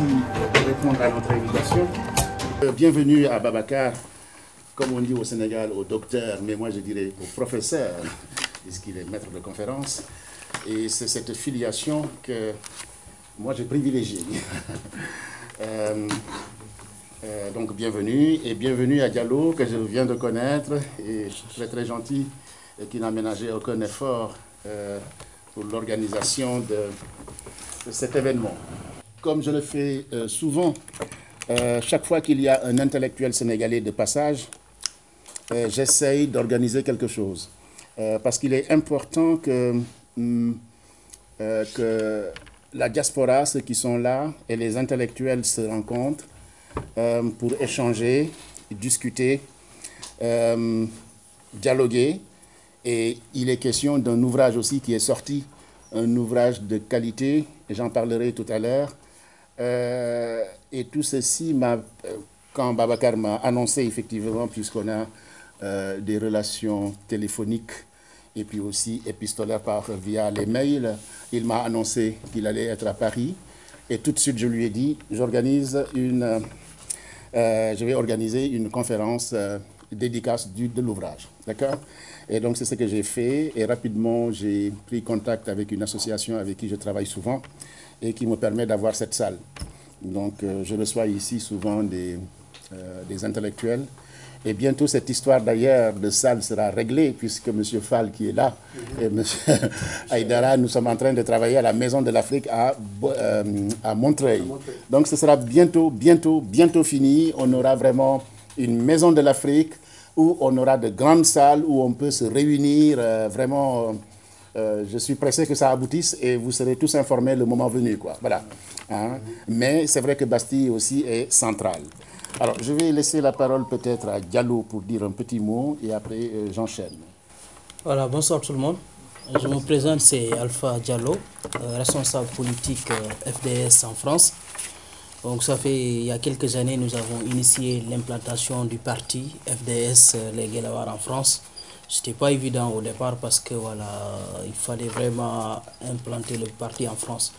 de répondre à notre invitation. Bienvenue à Babacar, comme on dit au Sénégal, au docteur, mais moi je dirais au professeur, puisqu'il est maître de conférence. Et c'est cette filiation que moi j'ai privilégiée. Donc bienvenue, et bienvenue à Diallo, que je viens de connaître, et très très gentil, et qui n'a ménagé aucun effort pour l'organisation de cet événement. Comme je le fais souvent, chaque fois qu'il y a un intellectuel sénégalais de passage, j'essaye d'organiser quelque chose. Parce qu'il est important que la diaspora, ceux qui sont là, et les intellectuels se rencontrent pour échanger, discuter, dialoguer. Et il est question d'un ouvrage aussi qui est sorti, un ouvrage de qualité, et j'en parlerai tout à l'heure. Et tout ceci, quand Babacar m'a annoncé effectivement, puisqu'on a des relations téléphoniques et puis aussi épistolaires via les mails, il m'a annoncé qu'il allait être à Paris. Et tout de suite, je lui ai dit, je vais organiser une conférence dédicace de l'ouvrage. D'accord ? Et donc, c'est ce que j'ai fait. Et rapidement, j'ai pris contact avec une association avec qui je travaille souvent et qui me permet d'avoir cette salle. Donc, je reçois ici souvent des intellectuels. Et bientôt, cette histoire d'ailleurs de salle sera réglée, puisque M. Fall, qui est là, et M. Aïdara, nous sommes en train de travailler à la Maison de l'Afrique à Montreuil. Donc, ce sera bientôt fini. On aura vraiment une Maison de l'Afrique où on aura de grandes salles, où on peut se réunir. Vraiment, je suis pressé que ça aboutisse et vous serez tous informés le moment venu, quoi. Voilà. Hein? Mais c'est vrai que Bastille aussi est centrale. Alors, je vais laisser la parole peut-être à Diallo pour dire un petit mot et après j'enchaîne. Voilà, bonsoir tout le monde. Je me présente, c'est Alpha Diallo, responsable politique FDS en France. Donc ça fait, il y a quelques années, nous avons initié l'implantation du parti FDS Les Guelwaars en France. Ce n'était pas évident au départ parce que voilà, il fallait vraiment implanter le parti en France.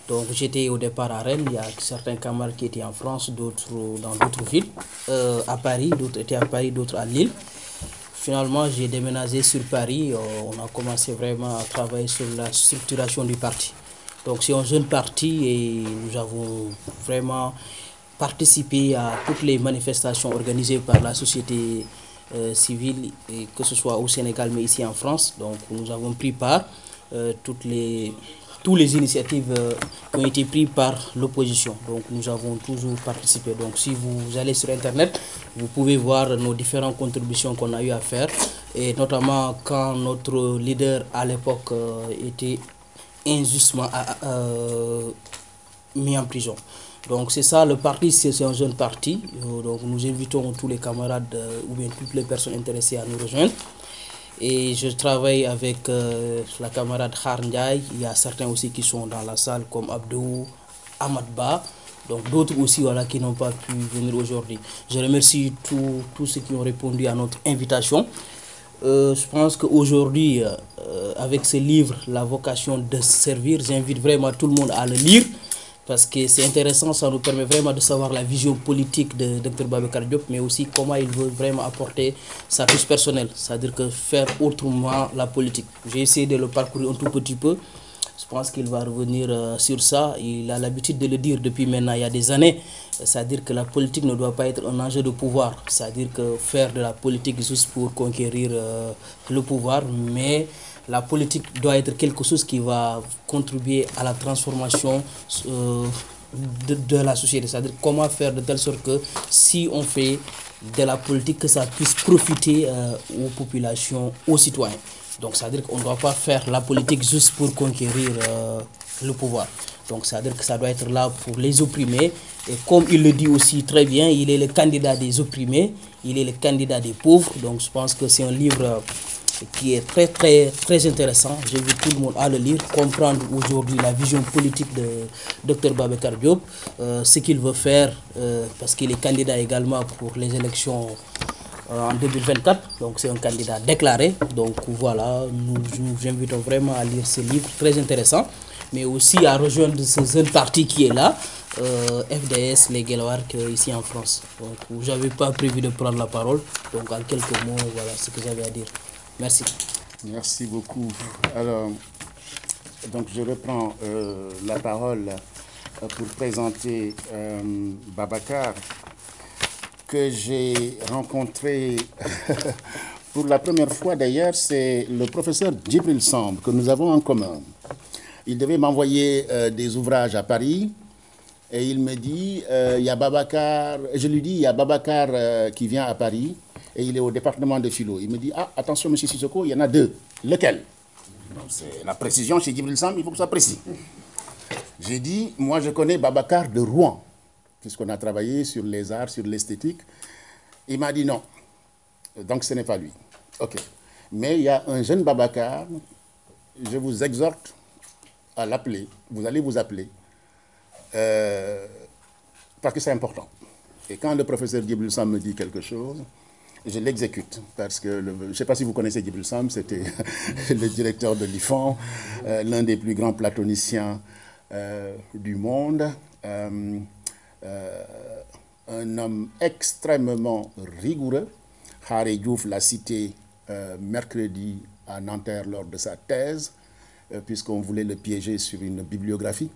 Donc j'étais au départ à Rennes, il y a certains camarades qui étaient en France, d'autres dans d'autres villes, à Paris, d'autres étaient à Paris, d'autres à Lille. Finalement, j'ai déménagé sur Paris, on a commencé vraiment à travailler sur la structuration du parti. Donc c'est un jeune parti et nous avons vraiment participé à toutes les manifestations organisées par la société civile, et que ce soit au Sénégal mais ici en France. Donc nous avons pris part toutes les initiatives qui ont été prises par l'opposition. Donc nous avons toujours participé. Donc si vous allez sur Internet, vous pouvez voir nos différentes contributions qu'on a eu à faire. Et notamment quand notre leader à l'époque était injustement mis en prison. Donc c'est ça, le parti, c'est un jeune parti. Donc nous invitons tous les camarades ou bien toutes les personnes intéressées à nous rejoindre. Et je travaille avec la camarade Khar Ndiaye. Il y a certains aussi qui sont dans la salle comme Abdou, Ahmad Ba. Donc d'autres aussi voilà, qui n'ont pas pu venir aujourd'hui. Je remercie tous ceux qui ont répondu à notre invitation. Je pense qu'aujourd'hui, avec ce livre, La vocation de servir, j'invite vraiment tout le monde à le lire. Parce que c'est intéressant, ça nous permet vraiment de savoir la vision politique de Dr Babacar Diop, mais aussi comment il veut vraiment apporter sa touche personnelle, c'est-à-dire que faire autrement la politique. J'ai essayé de le parcourir un tout petit peu, je pense qu'il va revenir sur ça. Il a l'habitude de le dire depuis maintenant il y a des années, c'est-à-dire que la politique ne doit pas être un enjeu de pouvoir, c'est-à-dire que faire de la politique juste pour conquérir le pouvoir, mais la politique doit être quelque chose qui va contribuer à la transformation de la société. C'est-à-dire comment faire de telle sorte que si on fait de la politique, que ça puisse profiter aux populations, aux citoyens. Donc c'est-à-dire qu'on ne doit pas faire la politique juste pour conquérir le pouvoir. Donc c'est-à-dire que ça doit être là pour les opprimés. Et comme il le dit aussi très bien, il est le candidat des opprimés, il est le candidat des pauvres. Donc je pense que c'est un livre qui est très intéressant. J'invite tout le monde à le lire, comprendre aujourd'hui la vision politique de Dr Babacar Diop, ce qu'il veut faire, parce qu'il est candidat également pour les élections en 2024, donc c'est un candidat déclaré. Donc voilà, nous invitons vraiment à lire ce livre très intéressant. mais aussi à rejoindre ce jeune parti qui est là, FDS, les Guelwaars, ici en France. Donc, je n'avais pas prévu de prendre la parole. Donc, en quelques mots, voilà ce que j'avais à dire. Merci. Merci beaucoup. Alors, donc je reprends la parole pour présenter Babacar, que j'ai rencontré pour la première fois d'ailleurs. C'est le professeur Djibril Samb que nous avons en commun. Il devait m'envoyer des ouvrages à Paris et il me dit, il y a Babacar, je lui dis, il y a Babacar qui vient à Paris et il est au département de philo. Il me dit, ah, attention, monsieur Sissoko, il y en a deux. Lequel? C'est la précision chez Djibril Samb, il faut que ce soit précis. J'ai dit, moi je connais Babacar de Rouen, puisqu'on a travaillé sur les arts, sur l'esthétique. Il m'a dit non, donc ce n'est pas lui. Ok, mais il y a un jeune Babacar, je vous exhorte à l'appeler, vous allez vous appeler, parce que c'est important. Et quand le professeur Djibril Samb me dit quelque chose, je l'exécute, parce que, je ne sais pas si vous connaissez Djibril Samb, c'était le directeur de l'IFAN, l'un des plus grands platoniciens du monde, un homme extrêmement rigoureux. Harry Diouf l'a cité mercredi à Nanterre lors de sa thèse, puisqu'on voulait le piéger sur une bibliographie.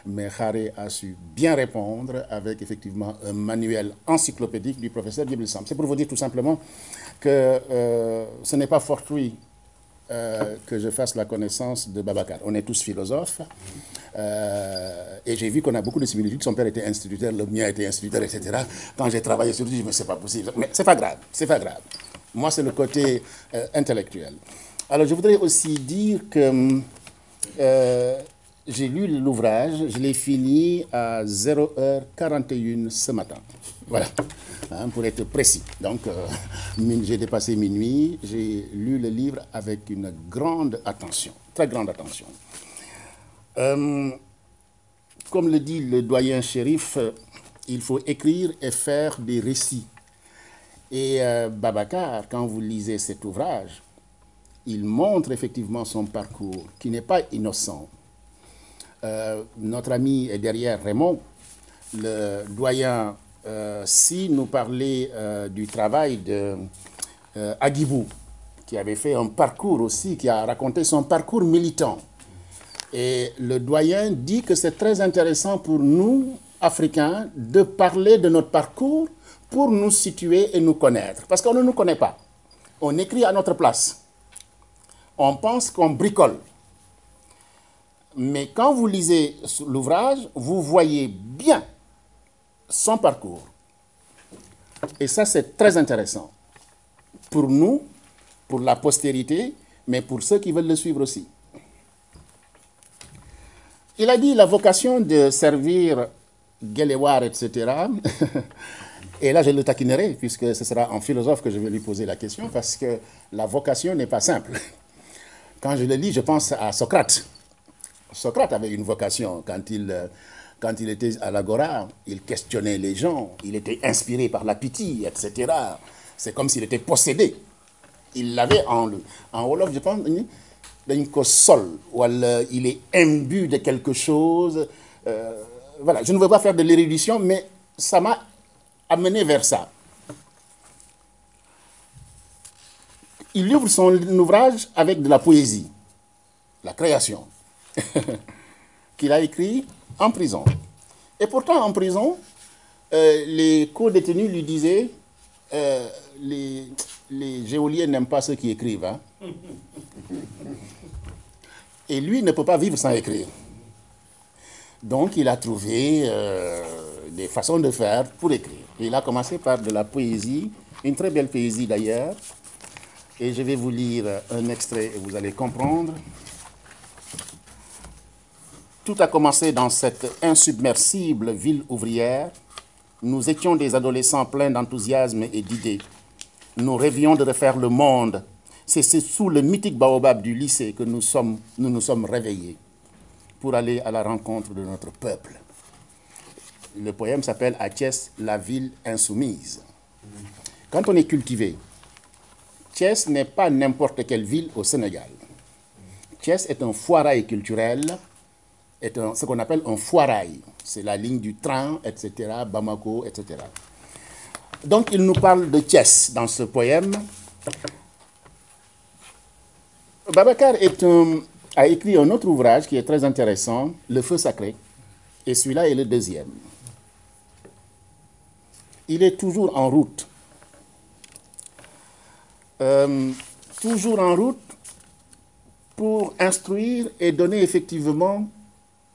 Mais Harry a su bien répondre avec effectivement un manuel encyclopédique du professeur Djibril Samb. C'est pour vous dire tout simplement que ce n'est pas fortuit que je fasse la connaissance de Babacar. On est tous philosophes et j'ai vu qu'on a beaucoup de similitudes. Son père était instituteur, le mien était instituteur, etc. Quand j'ai travaillé sur lui, je me dis, mais c'est pas possible. Mais c'est pas grave, c'est pas grave. Moi, c'est le côté intellectuel. Alors, je voudrais aussi dire que j'ai lu l'ouvrage, je l'ai fini à 0h41 ce matin. Voilà, hein, pour être précis. Donc, j'ai dépassé minuit, j'ai lu le livre avec une grande attention, très grande attention. Comme le dit le doyen Chérif, il faut écrire et faire des récits. Et Babacar, quand vous lisez cet ouvrage, il montre effectivement son parcours, qui n'est pas innocent. Notre ami est derrière, Raymond, le doyen, si nous parlait du travail de Agibou, qui avait fait un parcours aussi, qui a raconté son parcours militant. Et le doyen dit que c'est très intéressant pour nous, Africains, de parler de notre parcours pour nous situer et nous connaître. Parce qu'on ne nous connaît pas. On écrit à notre place. On pense qu'on bricole. Mais quand vous lisez l'ouvrage, vous voyez bien son parcours. Et ça, c'est très intéressant. Pour nous, pour la postérité, mais pour ceux qui veulent le suivre aussi. Il a dit la vocation de servir Guelwaars, etc. Et là, je le taquinerai, puisque ce sera en philosophe que je vais lui poser la question, parce que la vocation n'est pas simple. Quand je le lis, je pense à Socrate. Socrate avait une vocation. Quand il était à l'Agora, il questionnait les gens, il était inspiré par la pitié, etc. C'est comme s'il était possédé. Il l'avait en lui. En Wolof, je pense, il est imbu de quelque chose. Voilà, je ne veux pas faire de l'érudition, mais ça m'a amené vers ça. Il ouvre son ouvrage avec de la poésie, la création, qu'il a écrit en prison. Et pourtant, en prison, les co-détenus lui disaient les géoliens n'aiment pas ceux qui écrivent. Hein. Et lui ne peut pas vivre sans écrire. Donc, il a trouvé des façons de faire pour écrire. Et il a commencé par de la poésie, une très belle poésie d'ailleurs. Et je vais vous lire un extrait et vous allez comprendre. Tout a commencé dans cette insubmersible ville ouvrière. Nous étions des adolescents pleins d'enthousiasme et d'idées. Nous rêvions de refaire le monde. C'est sous le mythique baobab du lycée que nous nous sommes réveillés pour aller à la rencontre de notre peuple. Le poème s'appelle « À Thiès, la ville insoumise ». Quand on est cultivé, Thiès n'est pas n'importe quelle ville au Sénégal. Thiès est un foirail culturel est ce qu'on appelle un foirail. C'est la ligne du train, etc., Bamako, etc. Donc, il nous parle de Thiès dans ce poème. Babacar a écrit un autre ouvrage qui est très intéressant, Le Feu Sacré, et celui-là est le deuxième. Il est toujours en route. Toujours en route pour instruire et donner effectivement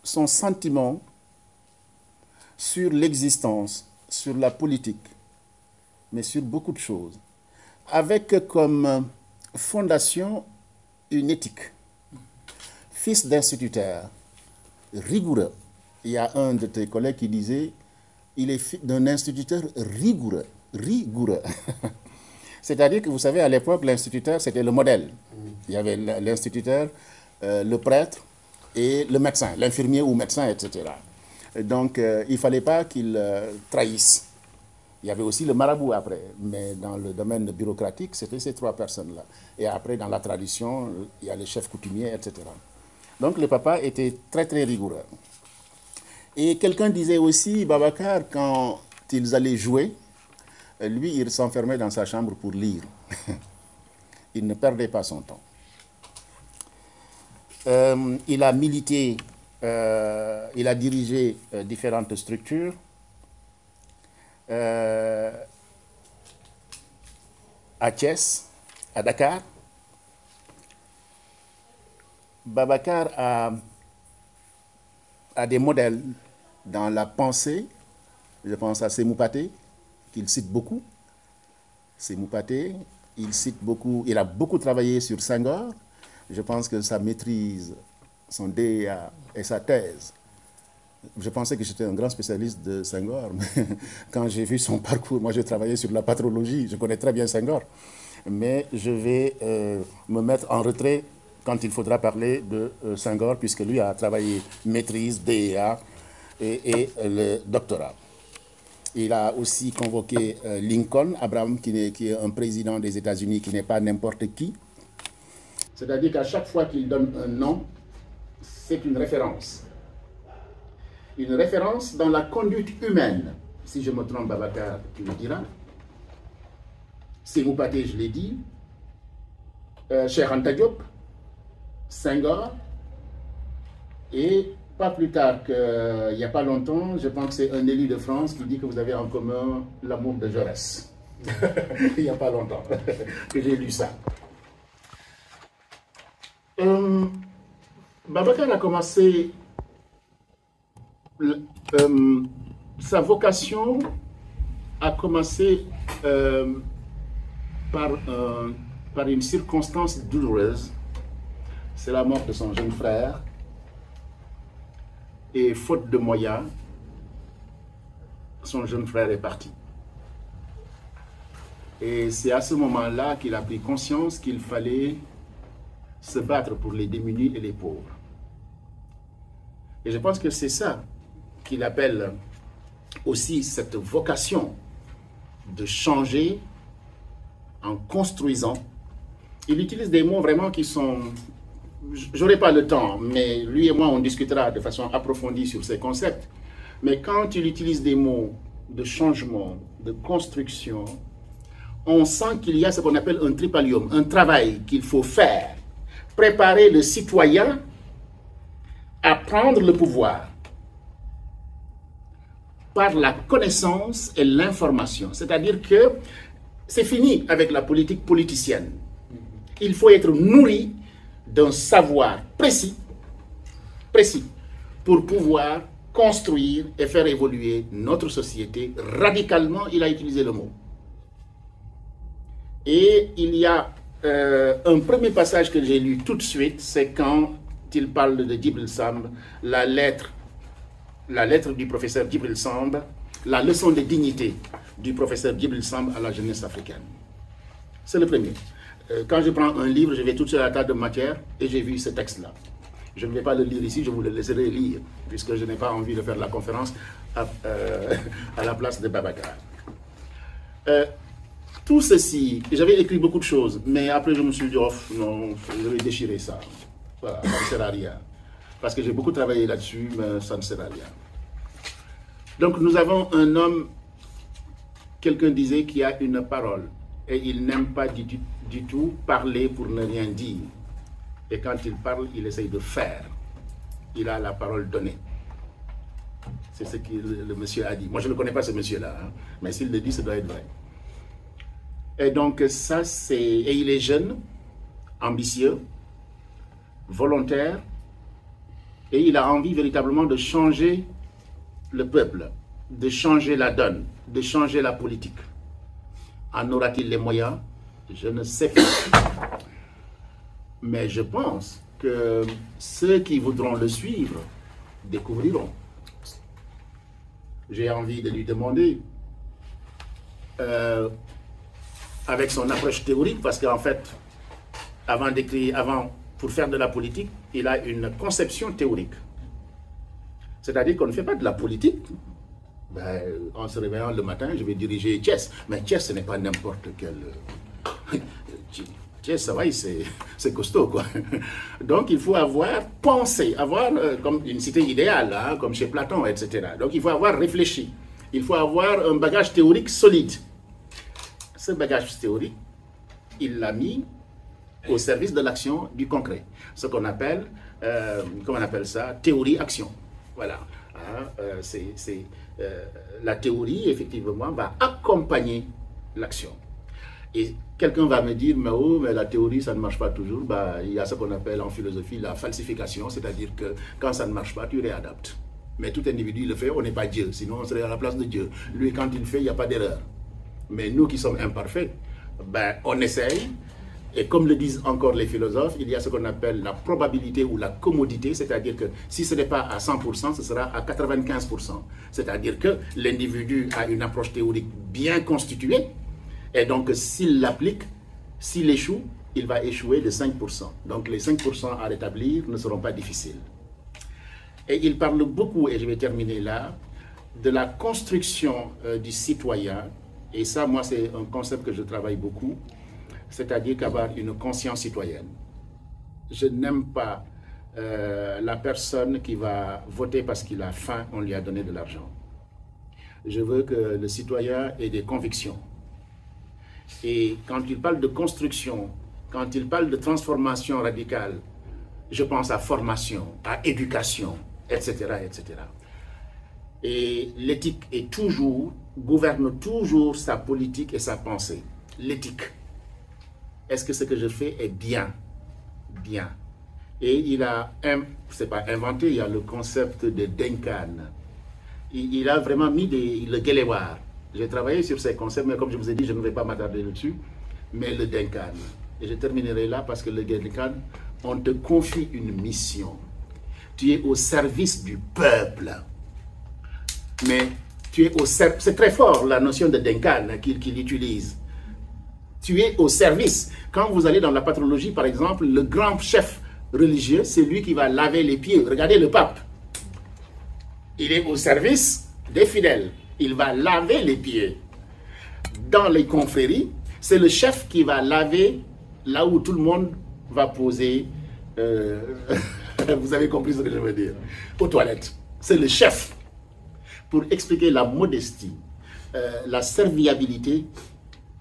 son sentiment sur l'existence, sur la politique, mais sur beaucoup de choses, avec comme fondation une éthique. Fils d'instituteur, rigoureux. Il y a un de tes collègues qui disait, il est fils d'un instituteur rigoureux, rigoureux. C'est-à-dire que vous savez, à l'époque, l'instituteur, c'était le modèle. Il y avait l'instituteur, le prêtre et le médecin, l'infirmier ou médecin, etc. Donc, il ne fallait pas qu'il trahisse. Il y avait aussi le marabout après, mais dans le domaine bureaucratique, c'était ces trois personnes-là. Et après, dans la tradition, il y a les chefs coutumiers, etc. Donc, le papa était très, très rigoureux. Et quelqu'un disait aussi, Babacar, quand ils allaient jouer, lui, il s'enfermait dans sa chambre pour lire. Il ne perdait pas son temps. Il a milité, il a dirigé différentes structures. À Thiès, à Dakar. Babacar a des modèles dans la pensée. Je pense à Sémou Pathé, qu'il cite beaucoup. Sémou Pathé, il cite beaucoup, il a beaucoup travaillé sur Senghor. Je pense que sa maîtrise, son DEA et sa thèse. Je pensais que j'étais un grand spécialiste de Senghor, mais quand j'ai vu son parcours, moi j'ai travaillé sur la patrologie, je connais très bien Senghor, mais je vais me mettre en retrait quand il faudra parler de Senghor, puisque lui a travaillé maîtrise, DEA et le doctorat. Il a aussi convoqué Lincoln, Abraham, qui est un président des États-Unis, qui n'est pas n'importe qui. C'est-à-dire qu'à chaque fois qu'il donne un nom, c'est une référence. Une référence dans la conduite humaine. Si je me trompe, Babacar, tu me diras. Sémou Pathé, je l'ai dit. Cheikh Anta Diop, Senghor. Et pas plus tard qu'il n'y a pas longtemps, je pense que c'est un élu de France qui dit que vous avez en commun l'amour de Jaurès. Il n'y a pas longtemps que j'ai lu ça. Babacar a commencé... sa vocation a commencé par une circonstance douloureuse. C'est la mort de son jeune frère. Et faute de moyens, son jeune frère est parti. Et c'est à ce moment-là qu'il a pris conscience qu'il fallait se battre pour les démunis et les pauvres. Et je pense que c'est ça qu'il appelle aussi cette vocation de changer en construisant. Il utilise des mots vraiment qui sont... J'aurai pas le temps, mais lui et moi, on discutera de façon approfondie sur ces concepts. Mais quand il utilise des mots de changement, de construction, on sent qu'il y a ce qu'on appelle un tripalium, un travail qu'il faut faire. Préparer le citoyen à prendre le pouvoir par la connaissance et l'information. C'est-à-dire que c'est fini avec la politique politicienne. Il faut être nourri d'un savoir précis, pour pouvoir construire et faire évoluer notre société radicalement. Il a utilisé le mot. Et il y a un premier passage que j'ai lu tout de suite, c'est quand il parle de Djibril Samb, la lettre du professeur Djibril Samb, la leçon de dignité du professeur Djibril Samb à la jeunesse africaine. C'est le premier. Quand je prends un livre, je vais tout de suite à la table de matière et j'ai vu ce texte-là. Je ne vais pas le lire ici, je vous le laisserai lire, puisque je n'ai pas envie de faire la conférence à la place de Babacar. Tout ceci, j'avais écrit beaucoup de choses, mais après je me suis dit, oh, non, je vais déchirer ça. Voilà, ça ne sert à rien. parce que j'ai beaucoup travaillé là-dessus, mais ça ne sert à rien. Donc nous avons un homme, quelqu'un disait, qui a une parole, et il n'aime pas du tout parler pour ne rien dire. Et quand il parle, il essaye de faire. Il a la parole donnée. C'est ce que le monsieur a dit. Moi, je ne connais pas ce monsieur-là, hein, mais s'il le dit, ça doit être vrai. Et donc, ça, c'est... Et il est jeune, ambitieux, volontaire, et il a envie véritablement de changer le peuple, de changer la donne, de changer la politique. En aura-t-il les moyens? Je ne sais pas. Mais je pense que ceux qui voudront le suivre découvriront. J'ai envie de lui demander, avec son approche théorique, parce qu'en fait, pour faire de la politique, il a une conception théorique. C'est-à-dire qu'on ne fait pas de la politique. Ben, en se réveillant le matin, je vais diriger Thiès. Mais Thiès, ce n'est pas n'importe quel... Thiès, ça va, c'est costaud, quoi. Donc, il faut avoir pensé, avoir comme une cité idéale, hein, comme chez Platon, etc. Donc, il faut avoir réfléchi. Il faut avoir un bagage théorique solide. Ce bagage théorique, il l'a mis au service de l'action du concret. Ce qu'on appelle, comment on appelle ça, théorie-action. Voilà. Hein, la théorie, effectivement, va accompagner l'action. Et quelqu'un va me dire, mais oh, mais la théorie, ça ne marche pas toujours. Bah, il y a ce qu'on appelle en philosophie la falsification, c'est-à-dire que quand ça ne marche pas, tu réadaptes. Mais tout individu le fait, on n'est pas Dieu, sinon on serait à la place de Dieu. Lui, quand il fait, il n'y a pas d'erreur. Mais nous qui sommes imparfaits, ben, on essaye. Et comme le disent encore les philosophes, il y a ce qu'on appelle la probabilité ou la commodité, c'est-à-dire que si ce n'est pas à 100%, ce sera à 95%. C'est-à-dire que l'individu a une approche théorique bien constituée, et donc s'il l'applique, s'il échoue, il va échouer de 5%. Donc les 5% à rétablir ne seront pas difficiles. Et il parle beaucoup, et je vais terminer là, de la construction du citoyen. Et ça, moi, c'est un concept que je travaille beaucoup. C'est-à-dire qu'avoir une conscience citoyenne. Je n'aime pas la personne qui va voter parce qu'il a faim, on lui a donné de l'argent. Je veux que le citoyen ait des convictions. Et quand il parle de construction, quand il parle de transformation radicale, je pense à formation, à éducation, etc., etc. Et l'éthique gouverne toujours sa politique et sa pensée. L'éthique. Est-ce que ce que je fais est bien? Bien. Et il a, c'est pas inventé, il y a le concept de Denkan. Il a vraiment mis le Gelewar. J'ai travaillé sur ces concepts, mais comme je vous ai dit, je ne vais pas m'attarder dessus. Mais le Denkan. Et je terminerai là parce que le Denkan, on te confie une mission. Tu es au service du peuple. Mais tu es au service. C'est très fort la notion de Denkan qu'il utilise. Tu es au service. Quand vous allez dans la patrologie, par exemple, le grand chef religieux, c'est lui qui va laver les pieds. Regardez le pape. Il est au service des fidèles. Il va laver les pieds. Dans les confréries, c'est le chef qui va laver là où tout le monde va poser. Vous avez compris ce que je veux dire. Aux toilettes. C'est le chef. Pour expliquer la modestie, la serviabilité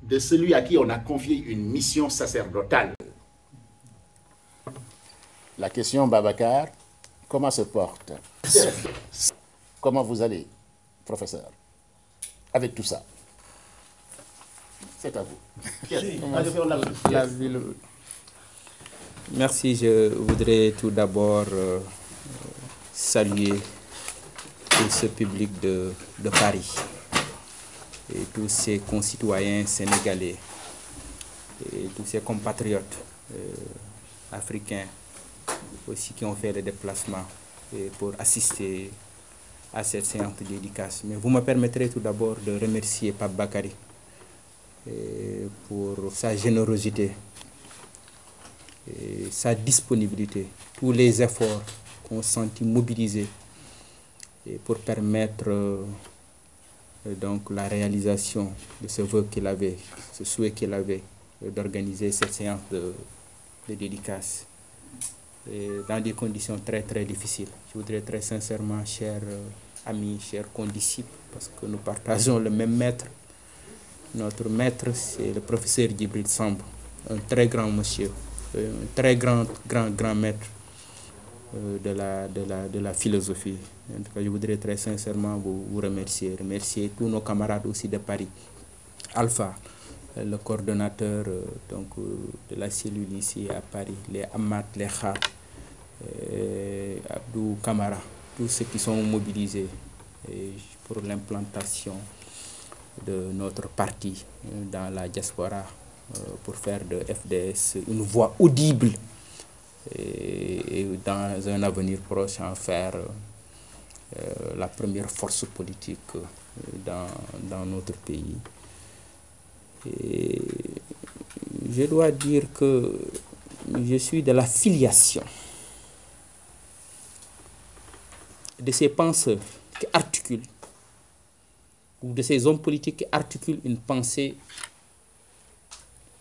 de celui à qui on a confié une mission sacerdotale. La question, Babacar, comment se porte? Comment vous allez, professeur, avec tout ça? C'est à vous. Merci, je voudrais tout d'abord saluer tout ce public de Paris et tous ces concitoyens sénégalais et tous ces compatriotes africains aussi qui ont fait le déplacement pour assister à cette séance de dédicace. Mais vous me permettrez tout d'abord de remercier Pape Bakary pour sa générosité et sa disponibilité, tous les efforts qu'on sentit mobilisés et pour permettre donc la réalisation de ce vœu qu'il avait, ce souhait qu'il avait d'organiser cette séance de dédicace. dans des conditions très très difficiles. Je voudrais très sincèrement, chers amis, chers condisciples, parce que nous partageons le même maître. Notre maître, c'est le professeur Djibril Samb, un très grand monsieur, un très grand maître de la philosophie. En tout cas, je voudrais très sincèrement vous remercier tous nos camarades aussi de Paris. Alpha, le coordonnateur de la cellule ici à Paris, les Amat, les Khar, Abdou Kamara, tous ceux qui sont mobilisés pour l'implantation de notre parti dans la diaspora, pour faire de FDS une voix audible et dans un avenir proche en faire la première force politique dans notre pays. Et je dois dire que je suis de la filiation de ces penseurs qui articulent, ou de ces hommes politiques qui articulent une pensée,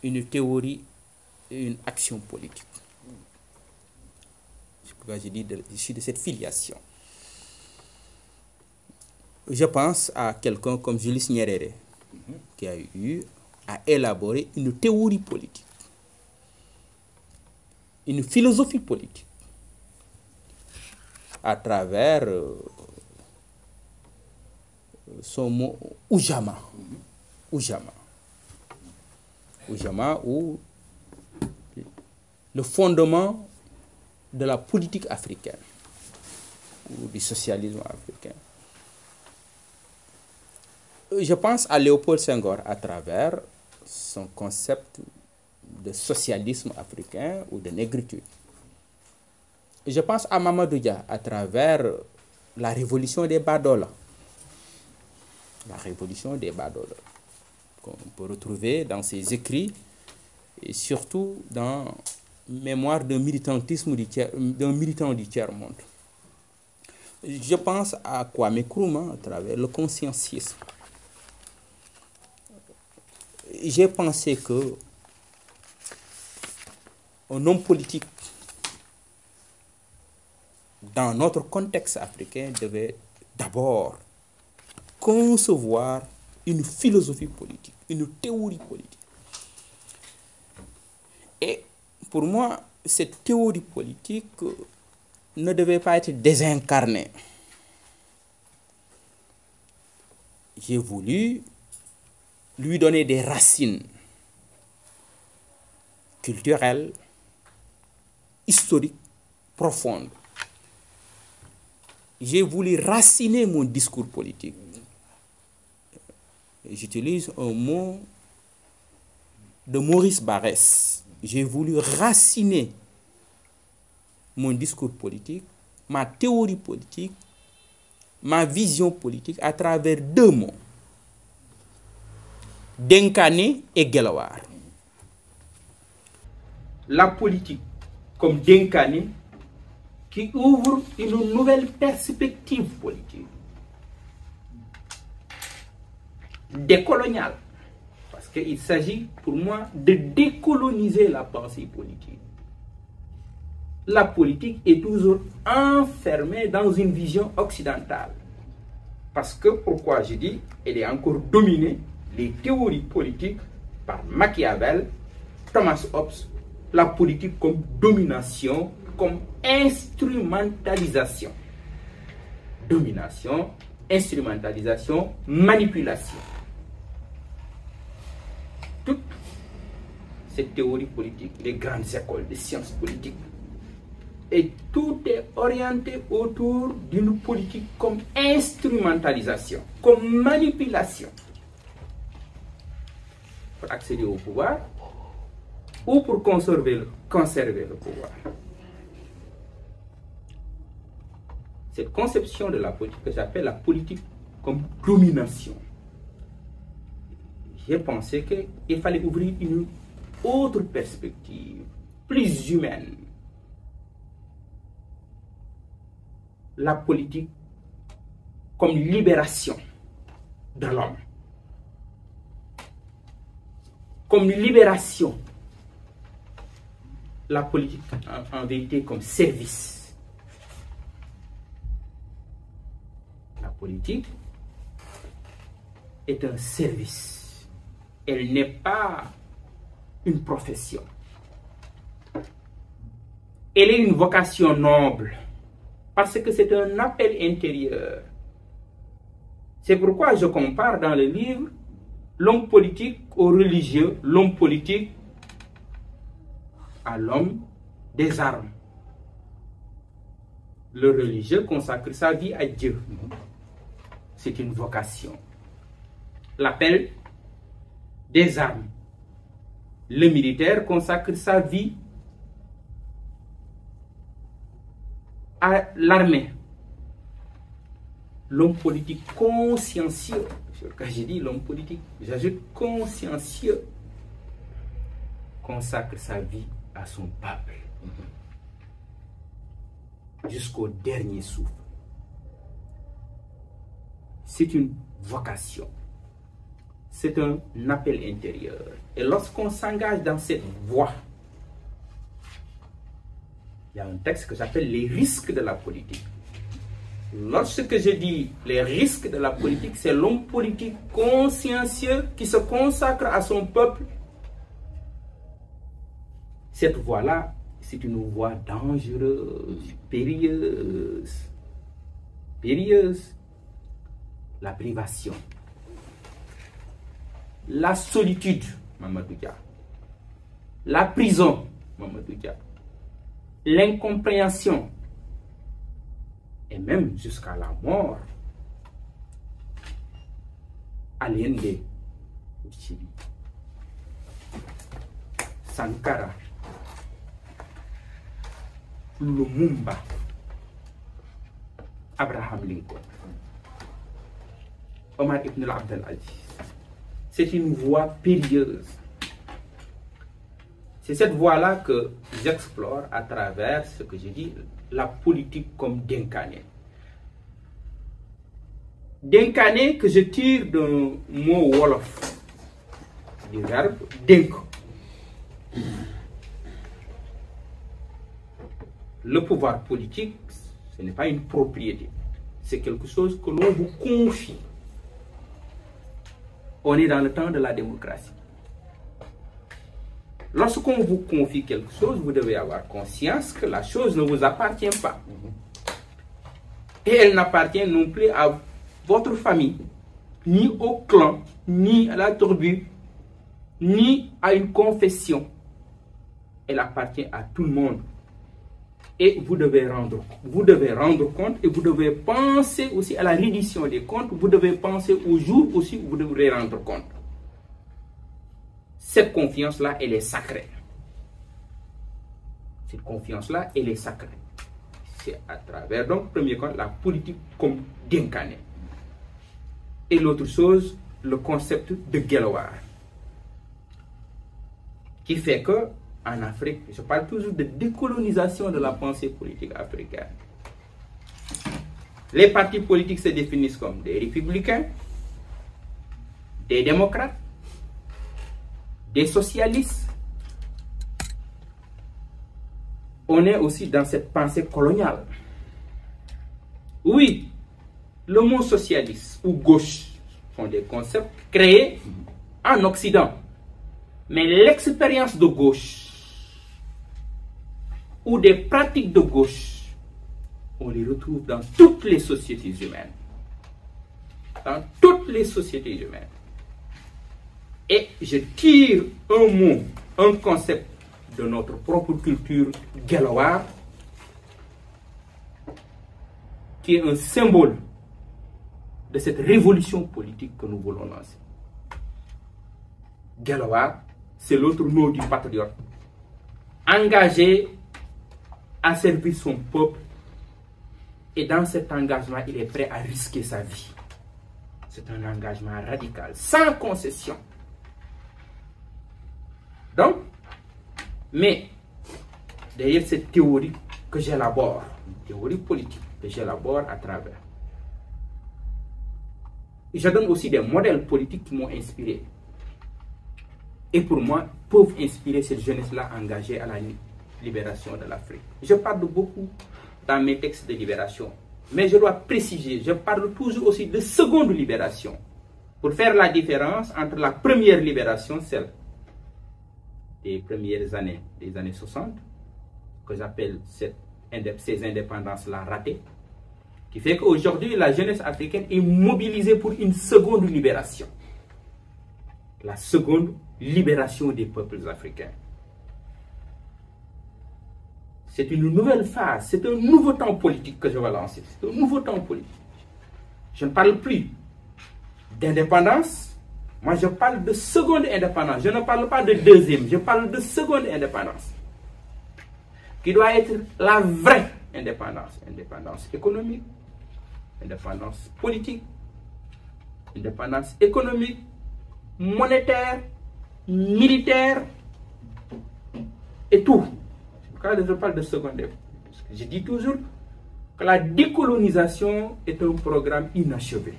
une théorie et une action politique. C'est pourquoi je dis je suis de cette filiation. Je pense à quelqu'un comme Julius Nyerere, qui a eu à élaborer une théorie politique, une philosophie politique, à travers son mot Ujamaa. Ujamaa, ou le fondement de la politique africaine, ou du socialisme africain. Je pense à Léopold Senghor à travers son concept de socialisme africain ou de négritude. Je pense à Mamadou Dia à travers la révolution des Badola. La révolution des Badola, qu'on peut retrouver dans ses écrits et surtout dans Mémoire d'un militantisme d'un militant du tiers-monde. Je pense à Kwame Nkrumah à travers le conscientisme. J'ai pensé que un homme politique dans notre contexte africain devait d'abord concevoir une philosophie politique, une théorie politique. Et pour moi, cette théorie politique ne devait pas être désincarnée. J'ai voulu lui donner des racines culturelles, historiques, profondes. J'ai voulu raciner mon discours politique. J'utilise un mot de Maurice Barrès. J'ai voulu raciner mon discours politique, ma théorie politique, ma vision politique à travers deux mots: Denkane et Gelawar. La politique comme Denkane qui ouvre une nouvelle perspective politique, décoloniale, parce qu'il s'agit pour moi de décoloniser la pensée politique. La politique est toujours enfermée dans une vision occidentale. Parce que, pourquoi je dis, elle est encore dominée, les théories politiques, par Machiavel, Thomas Hobbes, la politique comme domination, comme instrumentalisation. Domination, instrumentalisation, manipulation. Toute cette théorie politique, les grandes écoles de sciences politiques, et tout est orienté autour d'une politique comme instrumentalisation, comme manipulation, pour accéder au pouvoir ou pour conserver le pouvoir. Cette conception de la politique que j'appelle la politique comme domination, j'ai pensé qu'il fallait ouvrir une autre perspective, plus humaine. La politique comme libération de l'homme, comme libération la politique en vérité comme service. La politique est un service. Elle n'est pas une profession. Elle est une vocation noble parce que c'est un appel intérieur. C'est pourquoi je compare dans le livre l'homme politique au religieux, l'homme politique à l'homme des armes. Le religieux consacre sa vie à Dieu. C'est une vocation. L'appel des armes. Le militaire consacre sa vie à l'armée. L'homme politique consciencieux, quand j'ai dit l'homme politique, j'ajoute consciencieux, consacre sa vie à son peuple jusqu'au dernier souffle. C'est une vocation, c'est un appel intérieur. Et lorsqu'on s'engage dans cette voie, il y a un texte que j'appelle les risques de la politique. Lorsque je dis les risques de la politique, c'est l'homme politique consciencieux qui se consacre à son peuple. Cette voie-là, c'est une voie dangereuse, périlleuse. Périlleuse. La privation. La solitude, Mamadou Dia. La prison, Mamadou Dia. L'incompréhension. Et même jusqu'à la mort. Allende, Chili. Sankara. Lumumba. Abraham Lincoln. Omar ibn Abdel Aziz. C'est une voie périlleuse. C'est cette voie-là que j'explore à travers ce que je dis, la politique comme d'incarner. D'incarner que je tire d'un mot wolof, du verbe denk. Le pouvoir politique, ce n'est pas une propriété. C'est quelque chose que l'on vous confie. On est dans le temps de la démocratie. Lorsqu'on vous confie quelque chose, vous devez avoir conscience que la chose ne vous appartient pas. Et elle n'appartient non plus à votre famille, ni au clan, ni à la tribu, ni à une confession. Elle appartient à tout le monde. Et vous devez rendre compte et vous devez penser aussi à la reddition des comptes. Vous devez penser au jour aussi où vous devrez rendre compte. Cette confiance-là, elle est sacrée. Cette confiance-là, elle est sacrée. C'est à travers, donc, premier compte, la politique comme d'incarner. Et l'autre chose, le concept de Gelawar. Qui fait que, en Afrique, je parle toujours de décolonisation de la pensée politique africaine. Les partis politiques se définissent comme des républicains, des démocrates, des socialistes. On est aussi dans cette pensée coloniale. Oui, le mot socialiste ou gauche sont des concepts créés en Occident. Mais l'expérience de gauche ou des pratiques de gauche, on les retrouve dans toutes les sociétés humaines. Dans toutes les sociétés humaines. Et je tire un mot, un concept de notre propre culture Gelawar, qui est un symbole de cette révolution politique que nous voulons lancer. Gelawar, c'est l'autre mot du patriote, engagé à servir son peuple, et dans cet engagement, il est prêt à risquer sa vie. C'est un engagement radical, sans concession. Donc, mais derrière cette théorie que j'élabore, une théorie politique que j'élabore à travers, je donne aussi des modèles politiques qui m'ont inspiré. Et pour moi, peuvent inspirer cette jeunesse-là engagée à la libération de l'Afrique. Je parle beaucoup dans mes textes de libération, mais je dois préciser, je parle toujours aussi de seconde libération, pour faire la différence entre la première libération, celle des premières années, des années 60, que j'appelle ces indépendances-là ratées, qui fait qu'aujourd'hui, la jeunesse africaine est mobilisée pour une seconde libération. La seconde libération des peuples africains. C'est une nouvelle phase, c'est un nouveau temps politique que je vais lancer. C'est un nouveau temps politique. Je ne parle plus d'indépendance. Moi, je parle de seconde indépendance. Je ne parle pas de deuxième, je parle de seconde indépendance. Qui doit être la vraie indépendance. Indépendance économique, indépendance politique, indépendance économique, monétaire, militaire et tout. Quand je parle de seconde, je dis toujours que la décolonisation est un programme inachevé.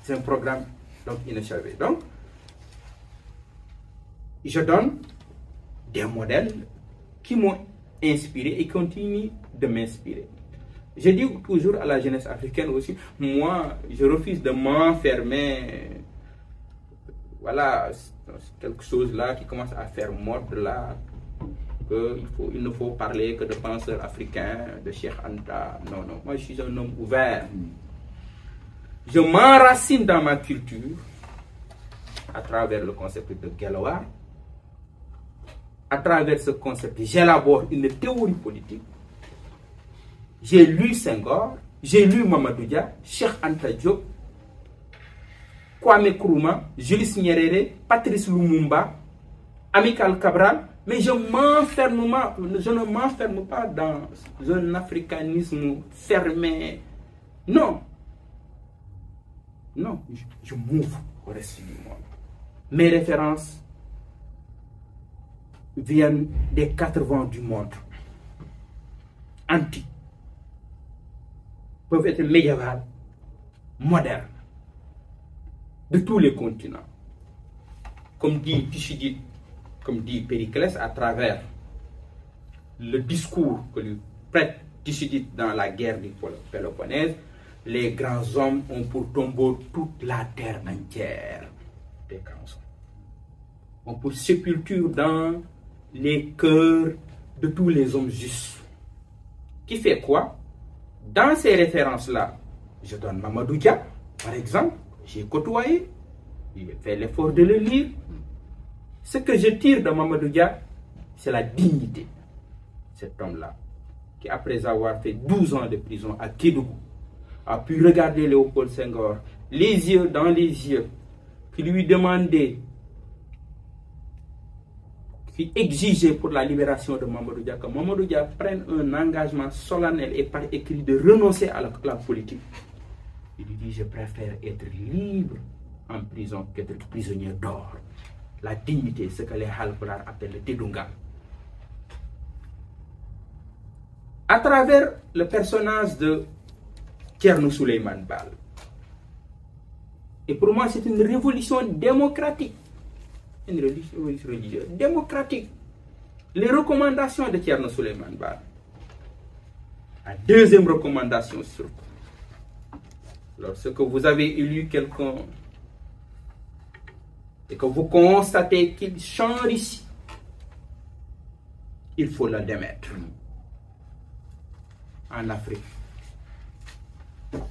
C'est un programme donc inachevé. Donc, je donne des modèles qui m'ont inspiré et continuent de m'inspirer. Je dis toujours à la jeunesse africaine aussi, moi, je refuse de m'enfermer. Voilà, quelque chose là qui commence à faire mode là. Il ne faut parler que de penseurs africains, de Cheikh Anta. Non, non, moi je suis un homme ouvert. Je m'enracine dans ma culture à travers le concept de Gelawar. À travers ce concept, j'élabore une théorie politique. J'ai lu Senghor, j'ai lu Mamadou Dia, Cheikh Anta Diop, Kwame Nkrumah, Julius Nyerere, Patrice Lumumba, Amilcar Cabral. Mais je ne m'enferme pas dans un africanisme fermé. Non. Non, je m'ouvre au reste du monde. Mes références viennent des 4 vents du monde. Antiques. Peuvent être médiévales, modernes, de tous les continents. Comme dit Thucydide, comme dit Périclès, à travers le discours que lui prête Thucydide dans la guerre du Péloponnèse, les grands hommes ont pour tombeau toute la terre entière. Des grands hommes ont pour sépulture dans les cœurs de tous les hommes justes. Qui fait quoi? Dans ces références-là, je donne Mamadou Dia, par exemple, j'ai côtoyé, j'ai fait l'effort de le lire. Ce que je tire de Mamadou Dia, c'est la dignité. Cet homme-là, qui après avoir fait 12 ans de prison à Kédougou, a pu regarder Léopold Senghor, les yeux dans les yeux, qui lui demandait, qui exigeait pour la libération de Mamadou Dia, que Mamadou Dia prenne un engagement solennel et par écrit de renoncer à la politique. Il lui dit, je préfère être libre en prison qu'être prisonnier d'or. La dignité, ce que les Halpulaar appellent le Tedunga. À travers le personnage de Thierno Souleymane Baal. Et pour moi, c'est une révolution démocratique. Une révolution religieuse démocratique. Les recommandations de Thierno Souleymane Baal. La deuxième recommandation surtout. Lorsque vous avez élu quelqu'un et que vous constatez qu'il change ici, il faut le démettre. En Afrique,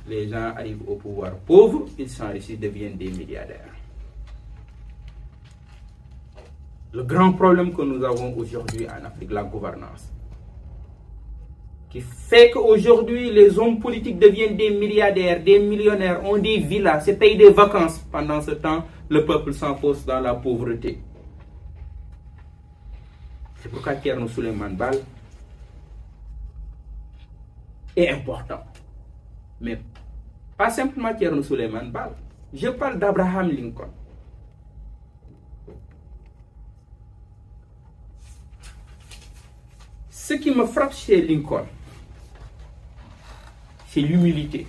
les gens arrivent au pouvoir pauvres, ils s'enrichissent, deviennent des milliardaires. Le grand problème que nous avons aujourd'hui en Afrique, la gouvernance, qui fait qu'aujourd'hui les hommes politiques deviennent des milliardaires, des millionnaires, ont des villas, se payent des vacances. Pendant ce temps, le peuple s'enfonce dans la pauvreté. C'est pourquoi Thierno Souleymane Baal est important. Mais pas simplement Thierno Souleymane Baal. Je parle d'Abraham Lincoln. Ce qui me frappe chez Lincoln, c'est l'humilité,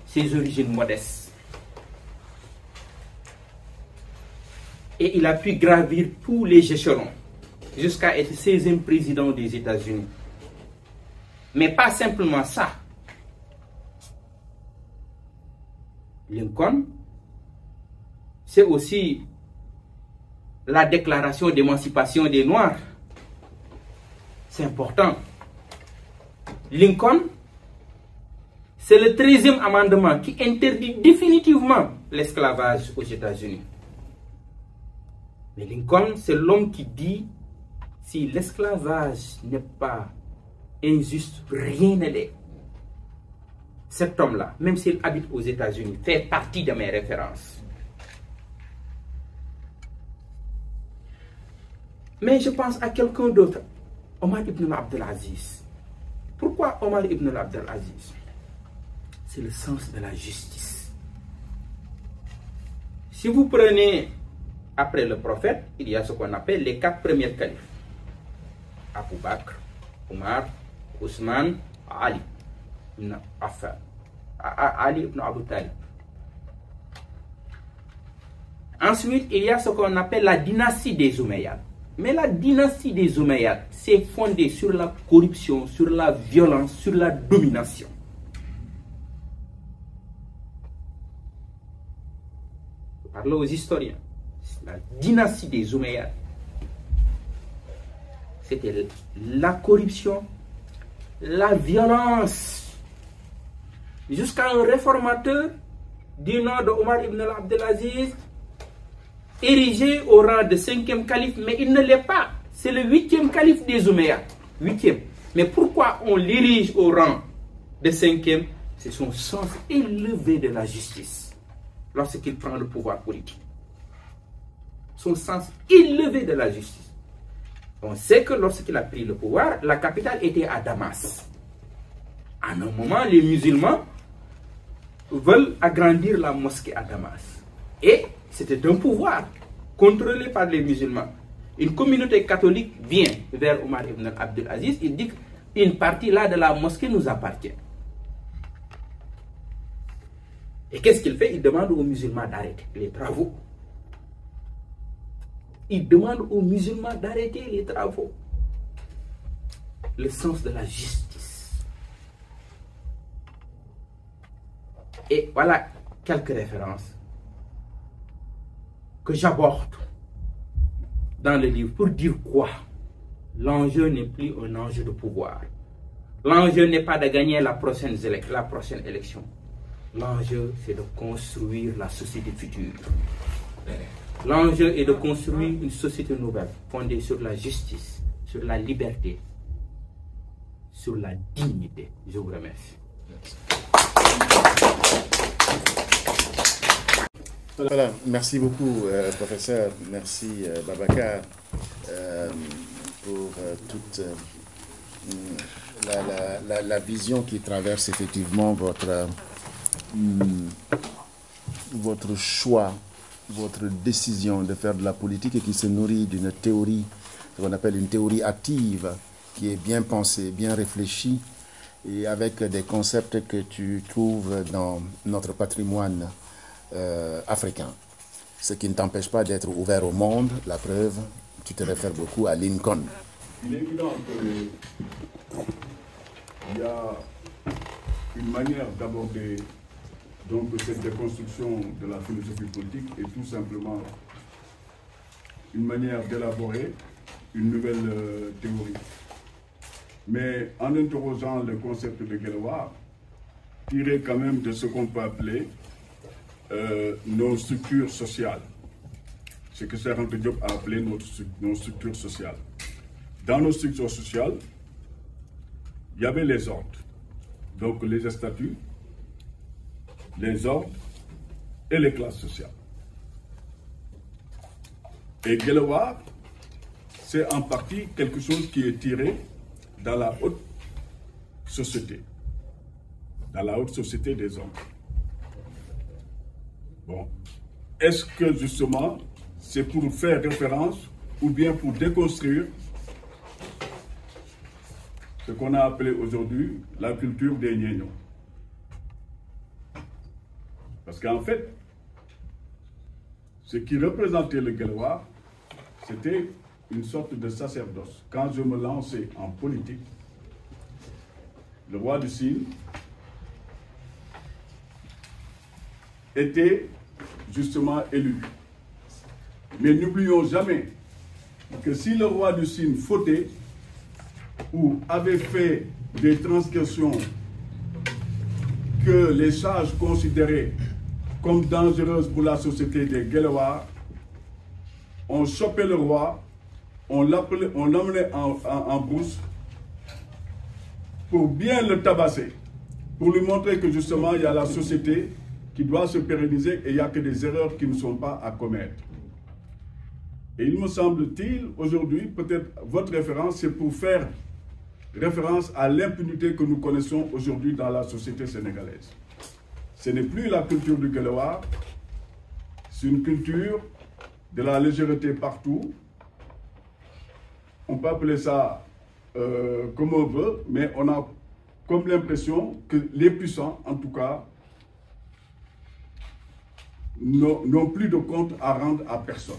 ses origines modestes. Et il a pu gravir tous les échelons jusqu'à être 16e président des États-Unis. Mais pas simplement ça. Lincoln, c'est aussi la déclaration d'émancipation des Noirs. C'est important. Lincoln, c'est le 13e amendement qui interdit définitivement l'esclavage aux États-Unis. Mais Lincoln, c'est l'homme qui dit, si l'esclavage n'est pas injuste, rien ne l'est. Cet homme-là, même s'il habite aux États-Unis, fait partie de mes références. Mais je pense à quelqu'un d'autre, Omar ibn Abdel Aziz. Pourquoi Omar ibn Abdel Aziz? C'est le sens de la justice. Si vous prenez, après le prophète, il y a ce qu'on appelle les 4 premiers califes. Abu Bakr, Omar, Ousmane, Ali ibn Affan, Ali ibn Abu Talib. Ensuite, il y a ce qu'on appelle la dynastie des Omeyyades. Mais la dynastie des Omeyyades s'est fondée sur la corruption, sur la violence, sur la domination. Je parle aux historiens. La dynastie des Omeyyades, c'était la corruption, la violence, jusqu'à un réformateur du nom de Omar ibn Abdelaziz, érigé au rang de 5e calife, mais il ne l'est pas. C'est le 8e calife des Omeyyades. 8e. Mais pourquoi on l'érige au rang de 5e? C'est son sens élevé de la justice lorsqu'il prend le pouvoir politique. Son sens élevé de la justice. On sait que lorsqu'il a pris le pouvoir, la capitale était à Damas. À un moment, les musulmans veulent agrandir la mosquée à Damas. Et c'était un pouvoir contrôlé par les musulmans. Une communauté catholique vient vers Omar ibn Abdel Aziz, il dit qu'une partie là de la mosquée nous appartient. Et qu'est-ce qu'il fait? Il demande aux musulmans d'arrêter les travaux. Il demande aux musulmans d'arrêter les travaux. Le sens de la justice. Et voilà quelques références que j'aborde dans le livre pour dire quoi? L'enjeu n'est plus un enjeu de pouvoir. L'enjeu n'est pas de gagner la prochaine élection. L'enjeu, c'est de construire la société future. L'enjeu est de construire une société nouvelle, fondée sur la justice, sur la liberté, sur la dignité. Je vous remercie. Voilà, merci beaucoup, professeur. Merci, Babacar, pour toute la vision qui traverse effectivement votre choix, votre décision de faire de la politique et qui se nourrit d'une théorie, ce qu'on appelle une théorie active, qui est bien pensée, bien réfléchie et avec des concepts que tu trouves dans notre patrimoine africain. Ce qui ne t'empêche pas d'être ouvert au monde. La preuve, tu te réfères beaucoup à Lincoln. Il est évident qu'il y a une manière d'aborder donc cette déconstruction de la philosophie politique et tout simplement une manière d'élaborer une nouvelle théorie. Mais en interrogeant le concept de Gelawar, tiré quand même de ce qu'on peut appeler nos structures sociales. Ce que Cheikh Anta Diop a appelé nos structures sociales. Dans nos structures sociales, il y avait les ordres, donc les statuts, les ordres et les classes sociales. Et Gelawar, c'est en partie quelque chose qui est tiré dans la haute société des hommes. Bon, est-ce que justement c'est pour faire référence ou bien pour déconstruire ce qu'on a appelé aujourd'hui la culture des Nyényos? Parce qu'en fait, ce qui représentait le Gelawar, c'était une sorte de sacerdoce. Quand je me lançais en politique, le roi du Sine était justement élu. Mais n'oublions jamais que si le roi du Sine fautait ou avait fait des transgressions que les sages considéraient comme dangereuses pour la société des Guelewars, on chopait le roi, on l'emmenait en brousse pour bien le tabasser, pour lui montrer que justement il y a la société qui doit se pérenniser et il n'y a que des erreurs qui ne sont pas à commettre. Et il me semble-t-il, aujourd'hui, peut-être votre référence, c'est pour faire référence à l'impunité que nous connaissons aujourd'hui dans la société sénégalaise. Ce n'est plus la culture du Guelewar, c'est une culture de la légèreté partout. On peut appeler ça comme on veut, mais on a comme l'impression que les puissants, en tout cas, n'ont plus de compte à rendre à personne.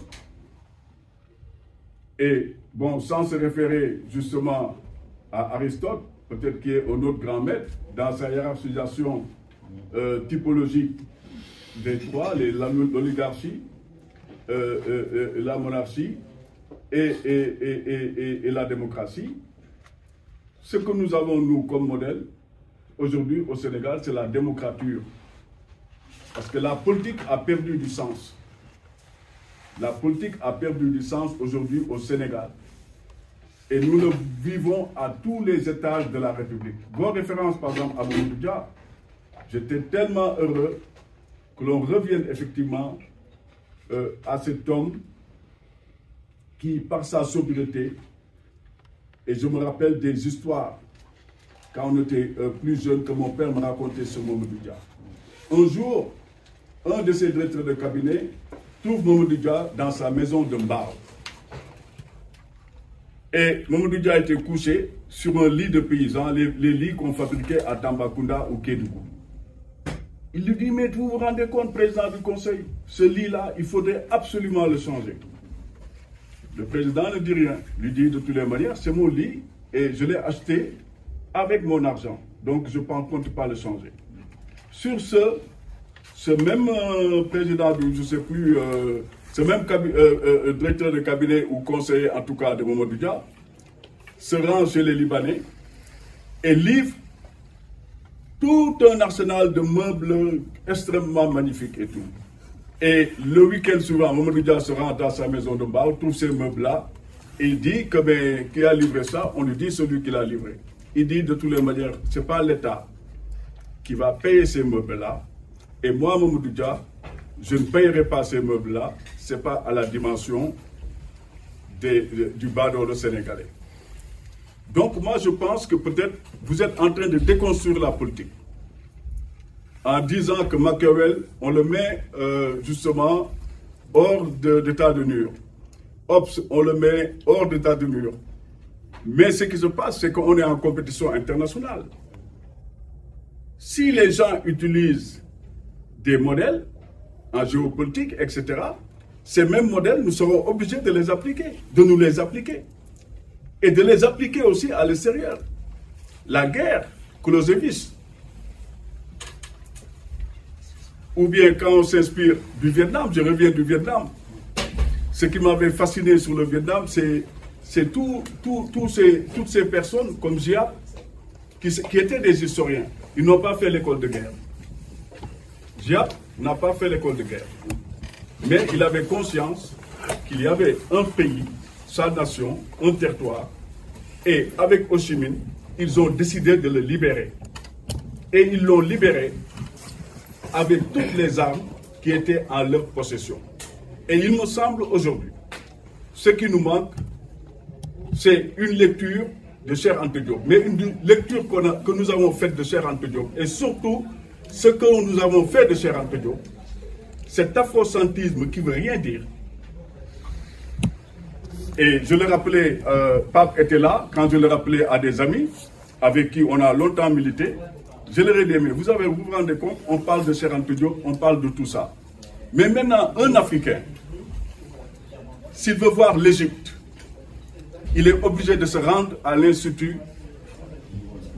Et bon, sans se référer justement à Aristote, peut-être qui est notre grand maître, dans sa hiérarchisation typologique des trois, l'oligarchie, la monarchie et la démocratie. Ce que nous avons, nous, comme modèle, aujourd'hui au Sénégal, c'est la démocrature. Parce que la politique a perdu du sens. La politique a perdu du sens aujourd'hui au Sénégal. Et nous le vivons à tous les étages de la République. Vos références, par exemple, à Mamadou Dia, j'étais tellement heureux que l'on revienne effectivement à cet homme qui, par sa sobriété, et je me rappelle des histoires, quand on était plus jeune, que mon père me racontait sur Mamadou Dia. Un jour, un de ses directeurs de cabinet trouve Mamadou Dia dans sa maison de Mbao. Et Mamadou Dia était couché sur un lit de paysans, les lits qu'on fabriquait à Tambacounda ou Kédougou. Il lui dit, mais vous vous rendez compte, président du conseil, ce lit-là, il faudrait absolument le changer. Le président ne dit rien, lui dit de toutes les manières, c'est mon lit et je l'ai acheté avec mon argent. Donc je ne compte pas le changer. Sur ce même président, je ne sais plus, ce même directeur de cabinet ou conseiller, en tout cas de Mamadou Dia, se rend chez les Libanais et livre tout un arsenal de meubles extrêmement magnifiques et tout. Et le week-end suivant, Mamadou Dia se rend dans sa maison de Mbao, trouve ces meubles-là, il dit que qui a livré ça, on lui dit celui qui l'a livré. Il dit de toutes les manières, ce n'est pas l'État qui va payer ces meubles-là. Et moi, Mamadou Dia, je ne payerai pas ces meubles-là, ce n'est pas à la dimension du badolo sénégalais. Donc moi, je pense que peut-être vous êtes en train de déconstruire la politique. En disant que Machiavel, on le met justement hors d'état de nuire. Hobbes, on le met hors d'état de nuire. Mais ce qui se passe, c'est qu'on est en compétition internationale. Si les gens utilisent des modèles en géopolitique, etc., ces mêmes modèles, nous serons obligés de les appliquer, de nous les appliquer. Et de les appliquer aussi à l'extérieur. La guerre, Clausewitz. Ou bien quand on s'inspire du Vietnam, je reviens du Vietnam. Ce qui m'avait fasciné sur le Vietnam, c'est toutes ces personnes comme Giap qui étaient des historiens. Ils n'ont pas fait l'école de guerre. Giap n'a pas fait l'école de guerre. Mais il avait conscience qu'il y avait un pays, sa nation, un territoire. Et avec Ho Chi Minh, ils ont décidé de le libérer. Et ils l'ont libéré avec toutes les armes qui étaient en leur possession. Et il me semble aujourd'hui, ce qui nous manque, c'est une lecture de Cheikh Anta Diop. Mais une lecture que nous avons faite de Cheikh Anta Diop. Et surtout, ce que nous avons fait de Cheikh Anta Diop, cet afrocentrisme qui ne veut rien dire. Et je le rappelais, Pape était là, quand je le rappelais à des amis avec qui on a longtemps milité, je leur ai dit, mais vous vous rendez compte, on parle de Cheikh Anta Diop, on parle de tout ça. Mais maintenant, un Africain, s'il veut voir l'Égypte, il est obligé de se rendre à l'Institut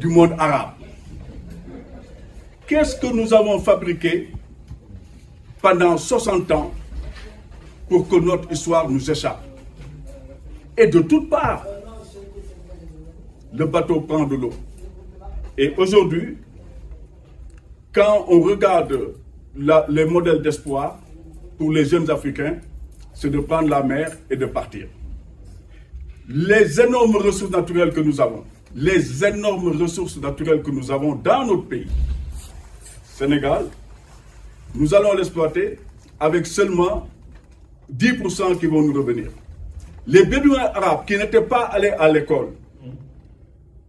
du monde arabe. Qu'est-ce que nous avons fabriqué pendant 60 ans pour que notre histoire nous échappe? Et de toutes parts, le bateau prend de l'eau. Et aujourd'hui, quand on regarde les modèles d'espoir pour les jeunes Africains, c'est de prendre la mer et de partir. Les énormes ressources naturelles que nous avons, dans notre pays, Sénégal, nous allons l'exploiter avec seulement 10% qui vont nous revenir. Les Bédouins arabes qui n'étaient pas allés à l'école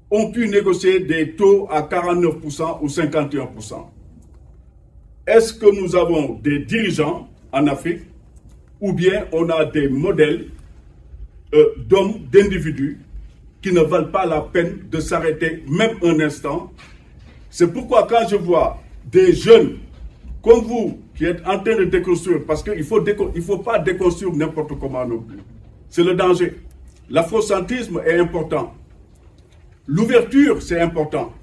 ont pu négocier des taux à 49% ou 51%. Est-ce que nous avons des dirigeants en Afrique ou bien on a des modèles d'hommes, d'individus qui ne valent pas la peine de s'arrêter même un instant? C'est pourquoi quand je vois des jeunes comme vous qui êtes en train de déconstruire, parce qu'il ne faut pas déconstruire n'importe comment non plus. C'est le danger. L'afrocentrisme est important. L'ouverture, c'est important.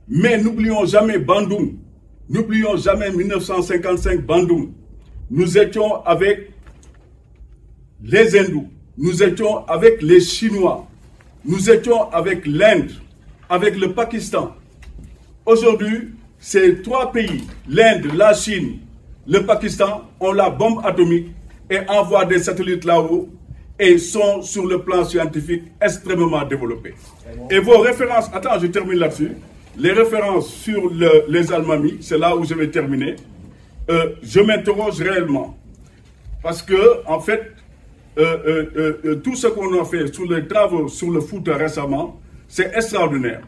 Mais n'oublions jamais Bandung. N'oublions jamais 1955 Bandung. Nous étions avec les Hindous. Nous étions avec les Chinois. Nous étions avec l'Inde, avec le Pakistan. Aujourd'hui, ces trois pays, l'Inde, la Chine, le Pakistan, ont la bombe atomique et envoient des satellites là-haut et sont sur le plan scientifique extrêmement développés. Et vos références, attends, je termine là-dessus. Les références sur les Almamis, c'est là où je vais terminer. Je m'interroge réellement. Parce que, en fait, tout ce qu'on a fait sur les travaux sur le foot récemment, c'est extraordinaire.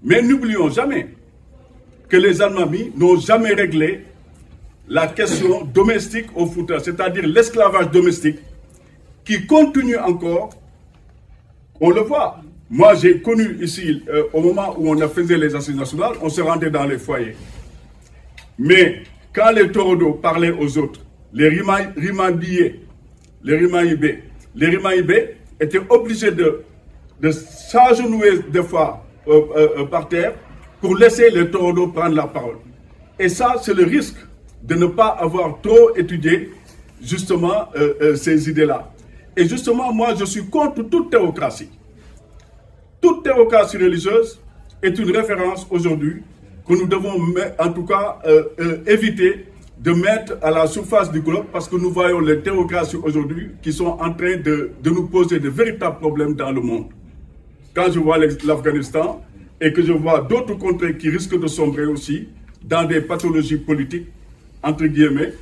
Mais n'oublions jamais que les Almamis n'ont jamais réglé la question domestique au foot, c'est-à-dire l'esclavage domestique, qui continue encore. On le voit. Moi, j'ai connu ici, au moment où on faisait les assises nationales, on se rendait dans les foyers. Mais quand les Torodo parlaient aux autres, les Rimaïbé étaient obligés de s'agenouiller des fois par terre pour laisser les Torodo prendre la parole. Et ça, c'est le risque de ne pas avoir trop étudié justement ces idées-là. Et justement, moi, je suis contre toute théocratie. Toute théocratie religieuse est une référence aujourd'hui que nous devons, en tout cas, éviter de mettre à la surface du globe parce que nous voyons les théocraties aujourd'hui qui sont en train de nous poser de véritables problèmes dans le monde. Quand je vois l'Afghanistan et que je vois d'autres contrées qui risquent de sombrer aussi dans des pathologies politiques, entre guillemets,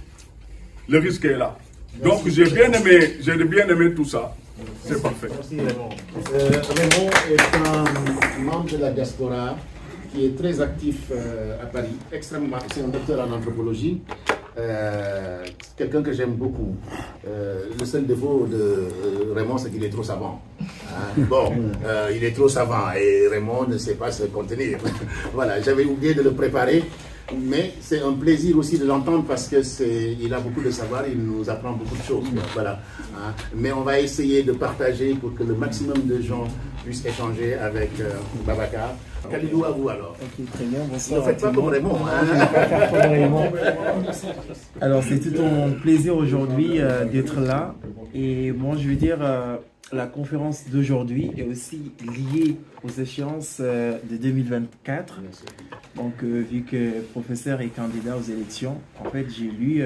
le risque est là. Donc j'ai bien aimé tout ça. C'est parfait. Merci Raymond. Raymond est un membre de la diaspora qui est très actif à Paris, extrêmement, c'est un docteur en anthropologie, quelqu'un que j'aime beaucoup. Le seul défaut de Raymond, c'est qu'il est trop savant. Il est trop savant et Raymond ne sait pas se contenir. Voilà, j'avais oublié de le préparer. Mais c'est un plaisir aussi de l'entendre parce qu'il a beaucoup de savoir, il nous apprend beaucoup de choses. Voilà. Mais on va essayer de partager pour que le maximum de gens puissent échanger avec Babacar. Khalilou, à vous alors. Ok, très bien. Bonsoir. Ne faites pas comme Raymond. Alors, c'est tout un plaisir aujourd'hui d'être là. Et moi, je veux dire, la conférence d'aujourd'hui est aussi liée aux échéances de 2024. Donc, vu que le professeur est candidat aux élections, en fait, j'ai lu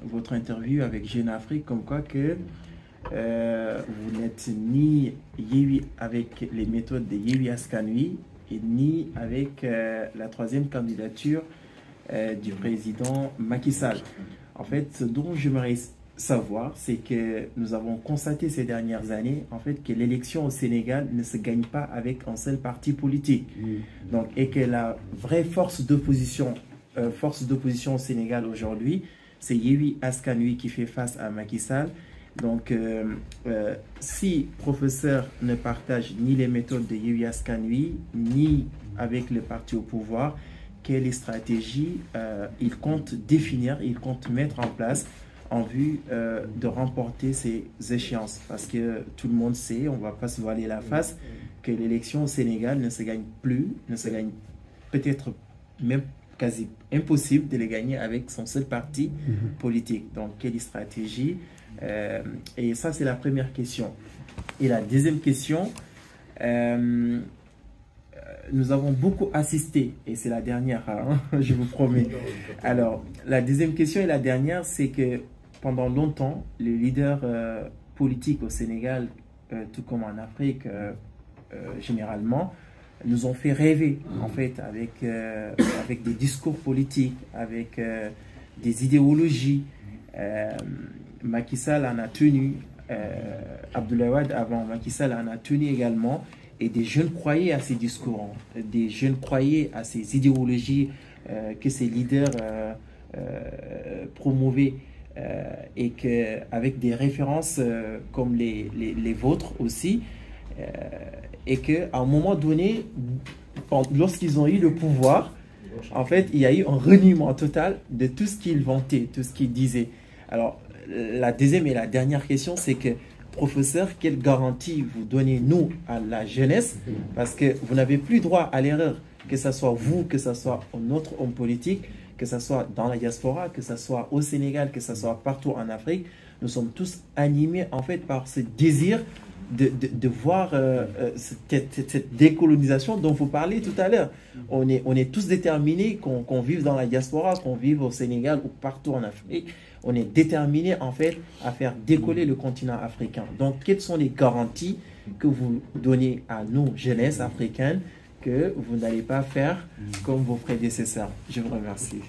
votre interview avec Jeune Afrique, comme quoi que vous n'êtes ni Yewwi avec les méthodes de Yewwi Askan Wi et ni avec la troisième candidature du président Macky Sall. En fait, ce dont j'aimerais savoir, c'est que nous avons constaté ces dernières années, en fait, que l'élection au Sénégal ne se gagne pas avec un seul parti politique. Donc, et que la vraie force d'opposition au Sénégal aujourd'hui, c'est Yewwi Askan Wi qui fait face à Macky Sall. Donc, si professeur ne partage ni les méthodes de Yewwi Askan Wi, ni avec le parti au pouvoir, quelle stratégie il compte définir, il compte mettre en place en vue de remporter ces échéances. Parce que tout le monde sait, on ne va pas se voiler la face, que l'élection au Sénégal ne se gagne plus, ne se gagne peut-être même quasi impossible de les gagner avec son seul parti politique. Donc, quelle stratégie? Et ça, c'est la première question. Et la deuxième question, nous avons beaucoup assisté, et c'est la dernière, hein, je vous promets. Alors, la deuxième question et la dernière, c'est que pendant longtemps, les leaders politiques au Sénégal, tout comme en Afrique, généralement, nous ont fait rêver, en fait, avec des discours politiques, avec des idéologies. Macky Sall en a tenu, Abdoulaye Wade avant Macky Sall en a tenu également, et des jeunes croyaient à ces discours, des jeunes croyaient à ces idéologies que ces leaders promouvaient, et qu'avec des références comme les vôtres aussi, et qu'à un moment donné, lorsqu'ils ont eu le pouvoir, en fait, il y a eu un reniement total de tout ce qu'ils vantaient, tout ce qu'ils disaient. Alors, la deuxième et la dernière question, c'est que, professeur, quelle garantie vous donnez, nous, à la jeunesse? Parce que vous n'avez plus droit à l'erreur, que ce soit vous, que ce soit un autre homme politique, que ce soit dans la diaspora, que ce soit au Sénégal, que ce soit partout en Afrique. Nous sommes tous animés, en fait, par ce désir de voir cette décolonisation dont vous parlez tout à l'heure. On est tous déterminés, qu'on vive dans la diaspora, qu'on vive au Sénégal ou partout en Afrique. On est déterminés, en fait, à faire décoller le continent africain. Donc, quelles sont les garanties que vous donnez à nous, jeunesse africaine, que vous n'allez pas faire comme vos prédécesseurs? Je vous remercie.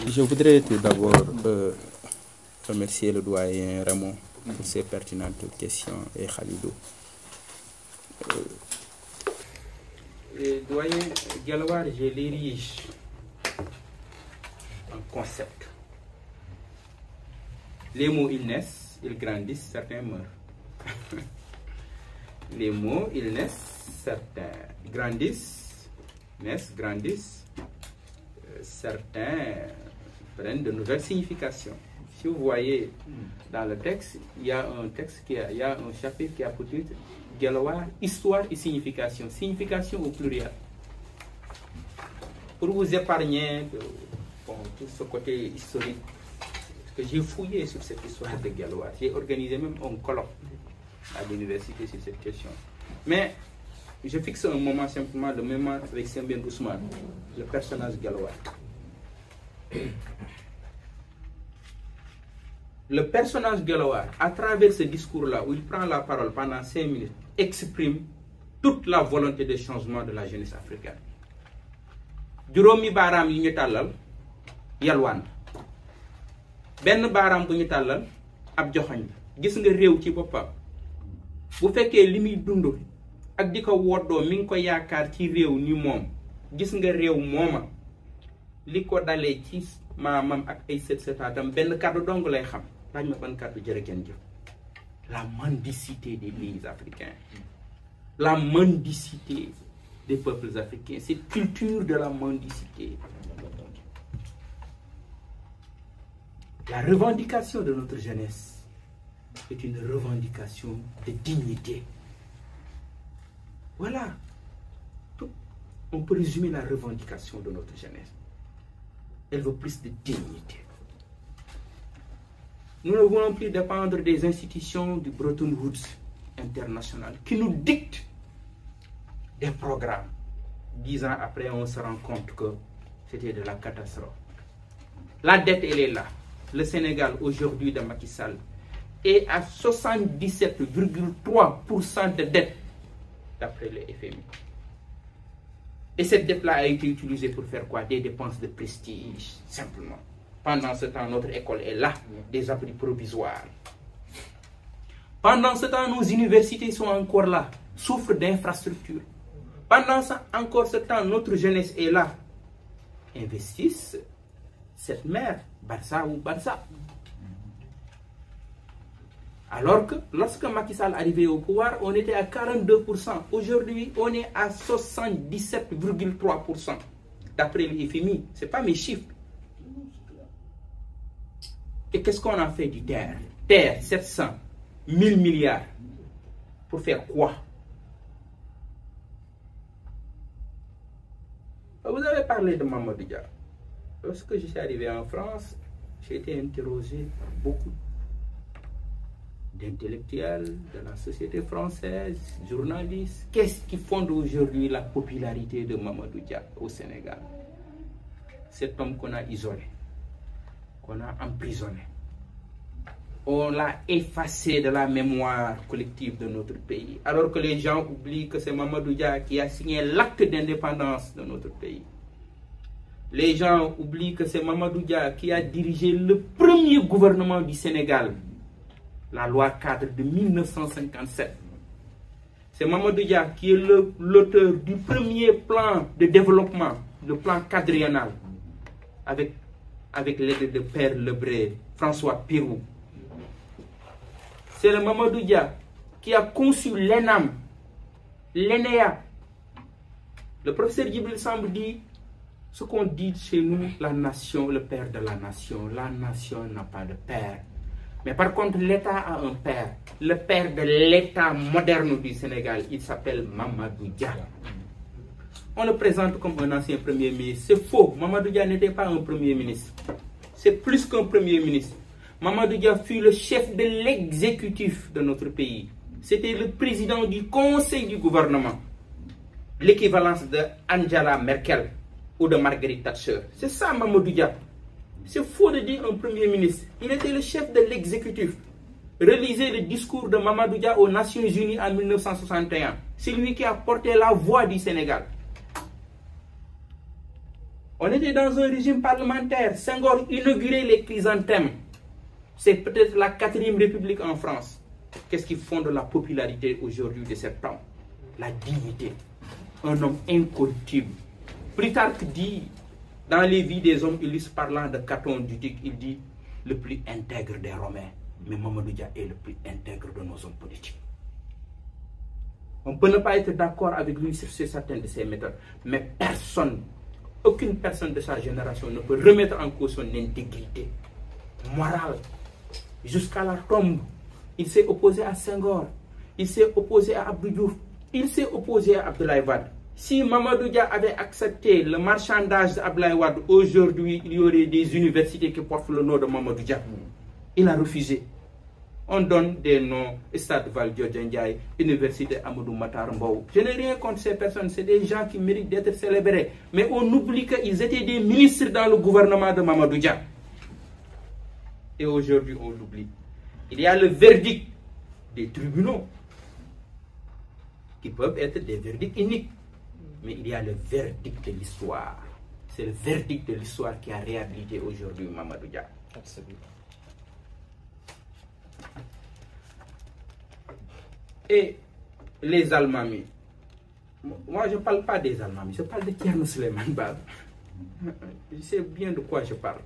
Je voudrais tout d'abord remercier le doyen Raymond pour ces pertinentes questions et Khalidou. Doyen Dialawar, je l'érige en concept. Les mots, ils naissent, ils grandissent, certains meurent. Les mots, ils naissent, certains grandissent, naissent, grandissent, certains prennent de nouvelles significations. Si vous voyez dans le texte, il y a un chapitre qui a pour titre Dialawar, histoire et signification. Signification au pluriel. Pour vous épargner tout ce côté historique, que j'ai fouillé sur cette histoire de Dialawar. J'ai organisé même un colloque à l'université sur cette question. Mais je fixe un moment simplement, le moment avec Sembène Ousmane, le personnage Dialawar. Le personnage Dialawar, à travers ce discours-là, où il prend la parole pendant 5 minutes, exprime toute la volonté de changement de la jeunesse africaine. Juróomi baaraam yi ñu tàllal yalwaan benn baaraam bu ñu tàllal ab joxoñ gis nga réew ci boppam bu fekkee li muy dund ak di ko woddoo mi ngi ko yaakaar ci réew ni moom gis nga réew mooma li ko dalee ci maamam ak ay sët-sëtaatam benn kàddu dong lay xam laaj ma ban kàddu jërëjëf jëf la mendicité des pays africains, la mendicité des peuples africains, cette culture de la mendicité. La revendication de notre jeunesse est une revendication de dignité. Voilà. On peut résumer la revendication de notre jeunesse. Elle veut plus de dignité. Nous ne voulons plus dépendre des institutions du Bretton Woods international qui nous dictent des programmes. 10 ans après, on se rend compte que c'était de la catastrophe. La dette, elle est là. Le Sénégal, aujourd'hui, de Macky Sall, est à 77,3% de dette, d'après le FMI. Et cette dette-là a été utilisée pour faire quoi? Des dépenses de prestige, simplement. Pendant ce temps, notre école est là, des abris provisoires. Pendant ce temps, nos universités sont encore là, souffrent d'infrastructures. Pendant encore ce temps, notre jeunesse est là. Investissent cette mère, Barça ou Barça. Alors que lorsque Macky Sall arrivait au pouvoir, on était à 42%. Aujourd'hui, on est à 77,3%. D'après le FMI, ce n'est pas mes chiffres. Et qu'est-ce qu'on a fait du terre? Terre, 700, 1000 milliards. Pour faire quoi? Vous avez parlé de Mamadou Dia. Lorsque je suis arrivé en France, j'ai été interrogé par beaucoup d'intellectuels de la société française, journalistes. Qu'est-ce qui fonde aujourd'hui la popularité de Mamadou Dia au Sénégal? Cet homme qu'on a isolé, qu'on a emprisonné. On l'a effacé de la mémoire collective de notre pays. Alors que les gens oublient que c'est Mamadou Dia qui a signé l'acte d'indépendance de notre pays. Les gens oublient que c'est Mamadou Dia qui a dirigé le premier gouvernement du Sénégal, la loi cadre de 1957. C'est Mamadou Dia qui est l'auteur du premier plan de développement, le plan quadriennal, avec l'aide de Père Lebré, François Pérou. C'est le Mamadou Dia qui a conçu l'ENAM, l'ENEA. Le professeur Djibril Samb dit ce qu'on dit chez nous, la nation, le père de la nation. La nation n'a pas de père. Mais par contre, l'État a un père. Le père de l'État moderne du Sénégal, il s'appelle Mamadou Dia. On le présente comme un ancien premier ministre. C'est faux. Mamadou Dia n'était pas un premier ministre. C'est plus qu'un premier ministre. Mamadou Dia fut le chef de l'exécutif de notre pays. C'était le président du conseil du gouvernement. L'équivalence de Angela Merkel ou de Margaret Thatcher. C'est ça Mamadou Dia. C'est faux de dire un premier ministre. Il était le chef de l'exécutif. Relisez le discours de Mamadou Dia aux Nations Unies en 1961. C'est lui qui a porté la voix du Sénégal. On était dans un régime parlementaire. Senghor inaugurait les chrysanthèmes. C'est peut-être la 4e République en France. Qu'est-ce qui fonde la popularité aujourd'hui de cet homme? La dignité. Un homme incorruptible. Plutarque dit, dans les vies des hommes illustres parlant de Caton d'Utique, il dit le plus intègre des Romains. Mais Mamadou Dia est le plus intègre de nos hommes politiques. On peut ne pas être d'accord avec lui sur certaines de ses méthodes, mais personne, aucune personne de sa génération ne peut remettre en cause son intégrité morale. Jusqu'à la tombe, il s'est opposé à Senghor, il s'est opposé à Abdou Diouf, il s'est opposé à Abdoulaye Wade. Si Mamadou Dia avait accepté le marchandage d'Abdoulaye Wade, aujourd'hui, il y aurait des universités qui portent le nom de Mamadou Dia. Il a refusé. On donne des noms, Stade Valdiodio Ndiaye, Université Amadou Mahtar Mbow. Je n'ai rien contre ces personnes, c'est des gens qui méritent d'être célébrés. Mais on oublie qu'ils étaient des ministres dans le gouvernement de Mamadou Dia. Et aujourd'hui, on l'oublie. Il y a le verdict des tribunaux, qui peuvent être des verdicts uniques. Mais il y a le verdict de l'histoire. C'est le verdict de l'histoire qui a réhabilité aujourd'hui Mamadou Dia. Absolument. Et les Almamis. Moi, je ne parle pas des Almamis, je parle de Thierno Souleymane Baal. Je sais bien de quoi je parle.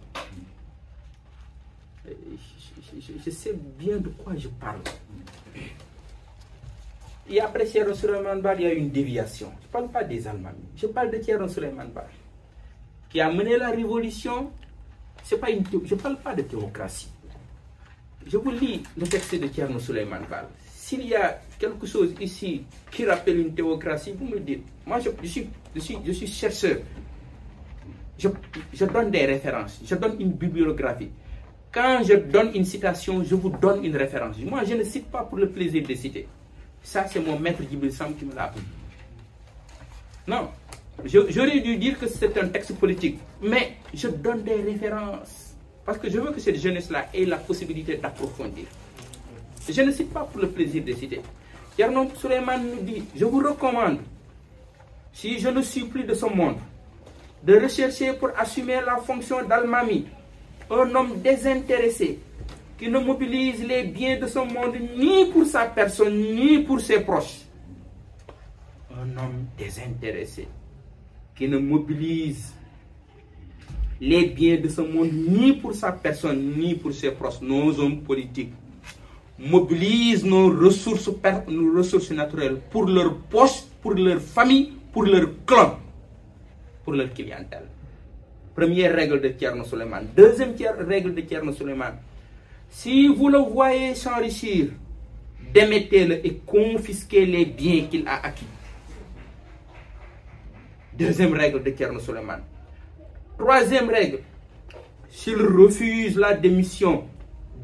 Je sais bien de quoi je parle. Et après Thierno Souleymane Baal, il y a une déviation. Je ne parle pas des Almamis, je parle de Thierno Souleymane Baal, qui a mené la révolution. Je ne parle pas de théocratie. Je vous lis le texte de Thierno Souleymane Baal. S'il y a quelque chose ici qui rappelle une théocratie, vous me dites. Moi, je suis chercheur. Je donne des références, je donne une bibliographie. Quand je donne une citation, je vous donne une référence. Moi, je ne cite pas pour le plaisir de citer. Ça, c'est mon maître Djibril Samb qui me l'a appris. Non, j'aurais dû dire que c'est un texte politique, mais je donne des références. Parce que je veux que cette jeunesse-là ait la possibilité d'approfondir. Je ne cite pas pour le plaisir de citer. Thierno Souleymane nous dit, je vous recommande, si je ne suis plus de ce monde, de rechercher pour assumer la fonction d'Almami, un homme désintéressé, qui ne mobilise les biens de ce monde ni pour sa personne, ni pour ses proches. Un homme désintéressé, qui ne mobilise les biens de ce monde ni pour sa personne, ni pour ses proches. Nos hommes politiques mobilisent nos ressources naturelles pour leurs poches, pour leur famille, pour leur clan, pour leur clientèle. Première règle de Thierno Souleymane. Deuxième règle de Thierno Souleymane, Si vous le voyez s'enrichir, démettez-le et confisquez les biens qu'il a acquis. Deuxième règle de Thierno Souleymane. Troisième règle, s'il refuse la démission,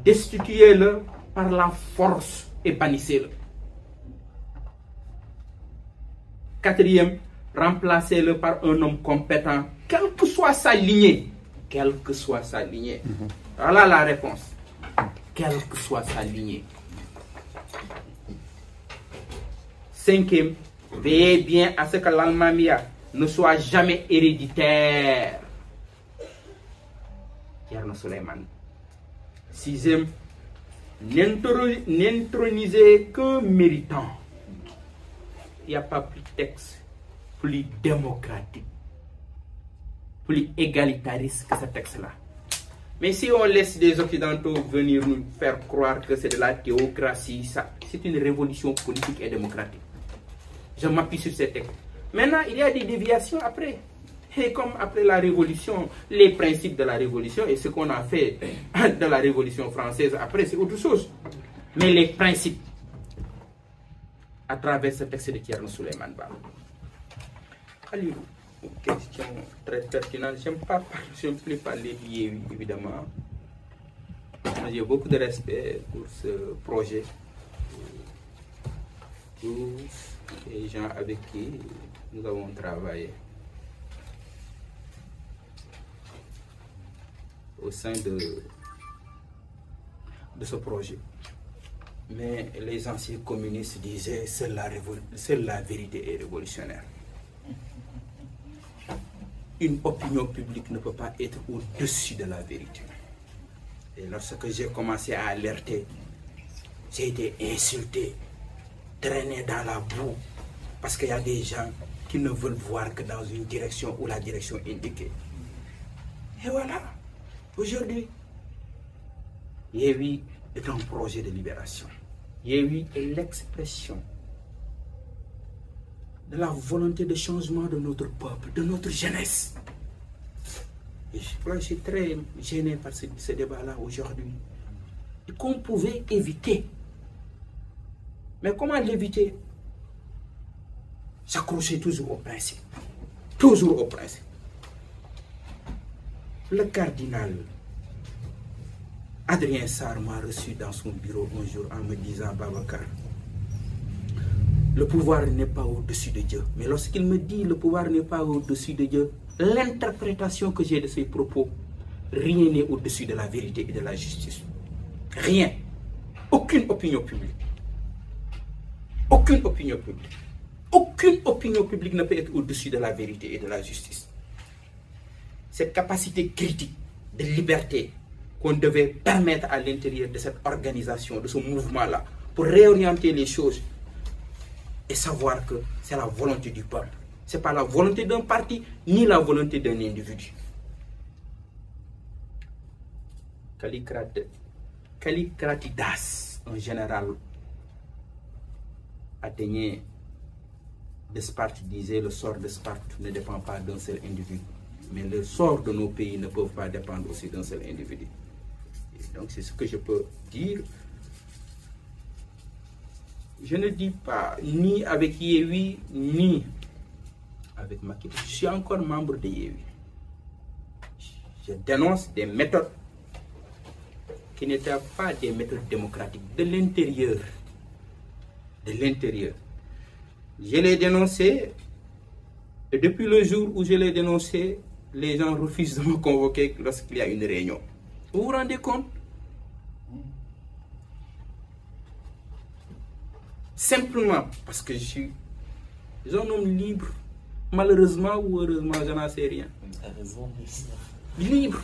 destituez-le par la force et bannissez-le. Quatrième, remplacez-le par un homme compétent, quelle que soit sa lignée. Quelle que soit sa lignée. Voilà la réponse. Quelle que soit sa lignée. Cinquième, veillez bien à ce que l'Almamia ne soit jamais héréditaire. Thierno Souleymane. Sixième, n'intronisez qu'un méritant. Il n'y a pas plus texte, plus démocratique, plus égalitariste que ce texte-là. Mais si on laisse des Occidentaux venir nous faire croire que c'est de la théocratie, c'est une révolution politique et démocratique. Je m'appuie sur ces textes. Maintenant, il y a des déviations après. Et comme après la Révolution, les principes de la Révolution et ce qu'on a fait de la Révolution française après, c'est autre chose. Mais les principes, à travers ce texte de Thierno Souleymane Ba. Allez, une question très pertinente. Je n'aime plus parler de Yewwi, évidemment. J'ai beaucoup de respect pour ce projet. Tous les gens avec qui nous avons travaillé au sein de ce projet. Mais les anciens communistes disaient seule la vérité est révolutionnaire. Une opinion publique ne peut pas être au-dessus de la vérité. Et lorsque j'ai commencé à alerter, j'ai été insulté, traîné dans la boue, parce qu'il y a des gens qui ne veulent voir que dans une direction ou la direction indiquée. Et voilà, aujourd'hui, Yewwi est un projet de libération. Yewwi est l'expression de la volonté de changement de notre peuple, de notre jeunesse. Et je suis très gêné par ce débat-là aujourd'hui. Et qu'on pouvait éviter. Mais comment l'éviter? S'accrocher toujours au principe. Toujours au principe. Le cardinal Adrien Sarr m'a reçu dans son bureau un jour en me disant: Babacar, le pouvoir n'est pas au-dessus de Dieu. Mais lorsqu'il me dit le pouvoir n'est pas au-dessus de Dieu, l'interprétation que j'ai de ses propos, rien n'est au-dessus de la vérité et de la justice. Rien. Aucune opinion publique. Aucune opinion publique. Aucune opinion publique ne peut être au-dessus de la vérité et de la justice. Cette capacité critique de liberté qu'on devait permettre à l'intérieur de cette organisation, de ce mouvement-là, pour réorienter les choses et savoir que c'est la volonté du peuple. Ce n'est pas la volonté d'un parti, ni la volonté d'un individu. Kallikratidas, un général athénien de Sparte, disait: le sort de Sparte ne dépend pas d'un seul individu, mais le sort de nos pays ne peut pas dépendre aussi d'un seul individu. Et donc c'est ce que je peux dire. Je ne dis pas ni avec Yewwi, ni avec Macky. Je suis encore membre de Yewwi. Je dénonce des méthodes qui n'étaient pas des méthodes démocratiques, de l'intérieur. De l'intérieur. Je l'ai dénoncé, et depuis le jour où je l'ai dénoncé, les gens refusent de me convoquer lorsqu'il y a une réunion. Vous vous rendez compte? Simplement parce que je suis un homme libre. Malheureusement ou heureusement, je n'en sais rien. Libre.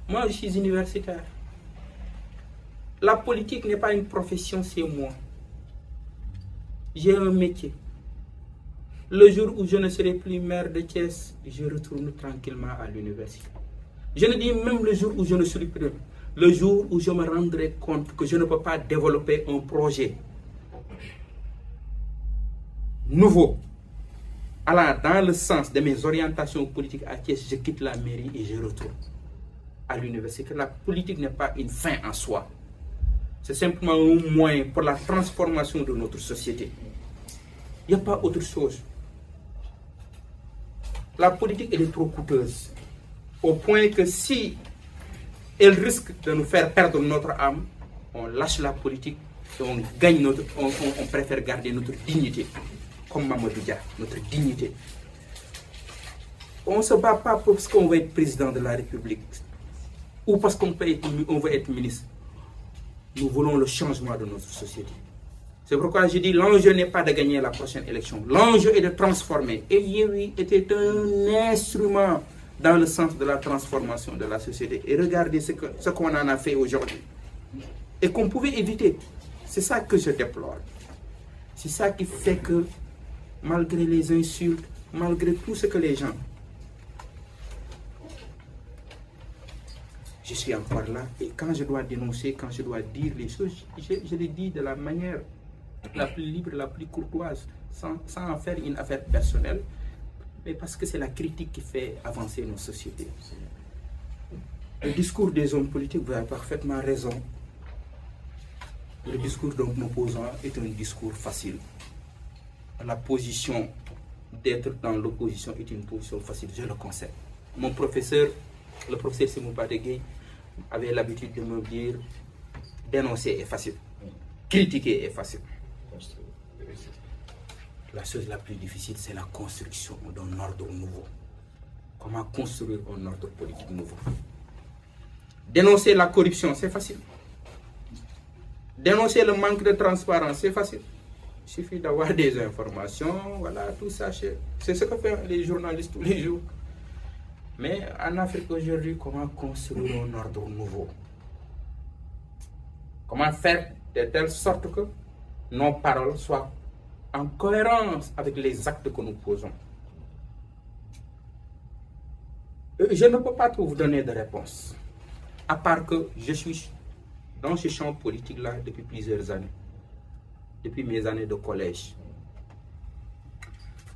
Moi, je suis universitaire. La politique n'est pas une profession, c'est moi. J'ai un métier. Le jour où je ne serai plus maire de Thiès, je retourne tranquillement à l'université. Je ne dis même le jour où je ne serai plus. Le jour où je me rendrai compte que je ne peux pas développer un projet nouveau, allant dans le sens de mes orientations politiques à Thiès, je quitte la mairie et je retourne à l'université, que la politique n'est pas une fin en soi. C'est simplement un moyen pour la transformation de notre société. Il n'y a pas autre chose. La politique, elle est trop coûteuse. Au point que si elle risque de nous faire perdre notre âme, on lâche la politique et on gagne on préfère garder notre dignité. Comme Mamadou Dia, notre dignité. On ne se bat pas parce qu'on veut être président de la République ou parce qu'on veut être ministre. Nous voulons le changement de notre société. C'est pourquoi je dis l'enjeu n'est pas de gagner la prochaine élection. L'enjeu est de transformer. Et Yewwi était un instrument dans le sens de la transformation de la société. Et regardez ce qu'on en a fait aujourd'hui. Et qu'on pouvait éviter. C'est ça que je déplore. C'est ça qui fait que, malgré les insultes, malgré tout ce que les gens... Je suis encore là. Et quand je dois dénoncer, quand je dois dire les choses, je les dis de la manière la plus libre, la plus courtoise, sans en faire une affaire personnelle, mais parce que c'est la critique qui fait avancer nos sociétés. Le discours des hommes politiques, vous avez parfaitement raison. Le discours d'un opposant est un discours facile. La position d'être dans l'opposition est une position facile, je le concède. Mon professeur, le professeur Sémou Badegui, avait l'habitude de me dire dénoncer est facile, critiquer est facile. La chose la plus difficile, c'est la construction d'un ordre nouveau. Comment construire un ordre politique nouveau? Dénoncer la corruption, c'est facile. Dénoncer le manque de transparence, c'est facile. Il suffit d'avoir des informations, voilà, tout ça. C'est ce que font les journalistes tous les jours. Mais en Afrique aujourd'hui, comment construire un ordre nouveau? Comment faire de telle sorte que nos paroles soient en cohérence avec les actes que nous posons? Je ne peux pas vous donner de réponse, à part que je suis dans ce champ politique-là depuis plusieurs années, depuis mes années de collège.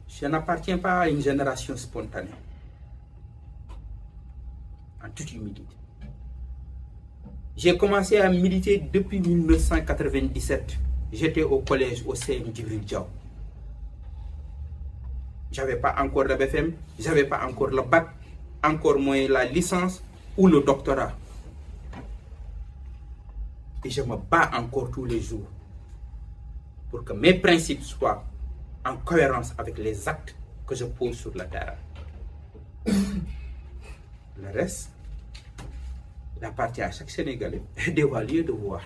Je n'appartiens pas à une génération spontanée, en toute humilité. J'ai commencé à militer depuis 1997. J'étais au collège au CM Djibril Diaw. Je n'avais pas encore le BFM, je n'avais pas encore le bac, encore moins la licence ou le doctorat. Et je me bats encore tous les jours pour que mes principes soient en cohérence avec les actes que je pose sur la terre. Le reste, il appartient à chaque Sénégalais d'évaluer, de voir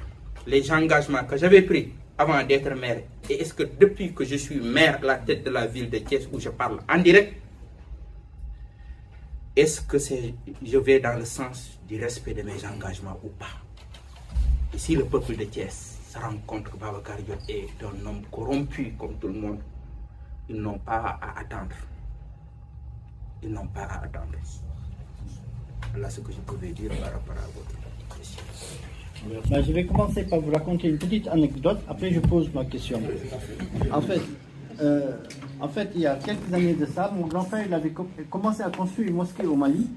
les engagements que j'avais pris avant d'être maire. Et est-ce que depuis que je suis maire à la tête de la ville de Thiès, où je parle en direct, est-ce que je vais dans le sens du respect de mes engagements ou pas? Et si le peuple de Thiès se rend compte que Babacar Diop est un homme corrompu comme tout le monde, ils n'ont pas à attendre. Ils n'ont pas à attendre. Voilà ce que je pouvais dire par rapport à votre question. Ben, je vais commencer par vous raconter une petite anecdote, après je pose ma question. En fait, il y a quelques années de ça, mon grand-père il avait commencé à construire une mosquée au Mali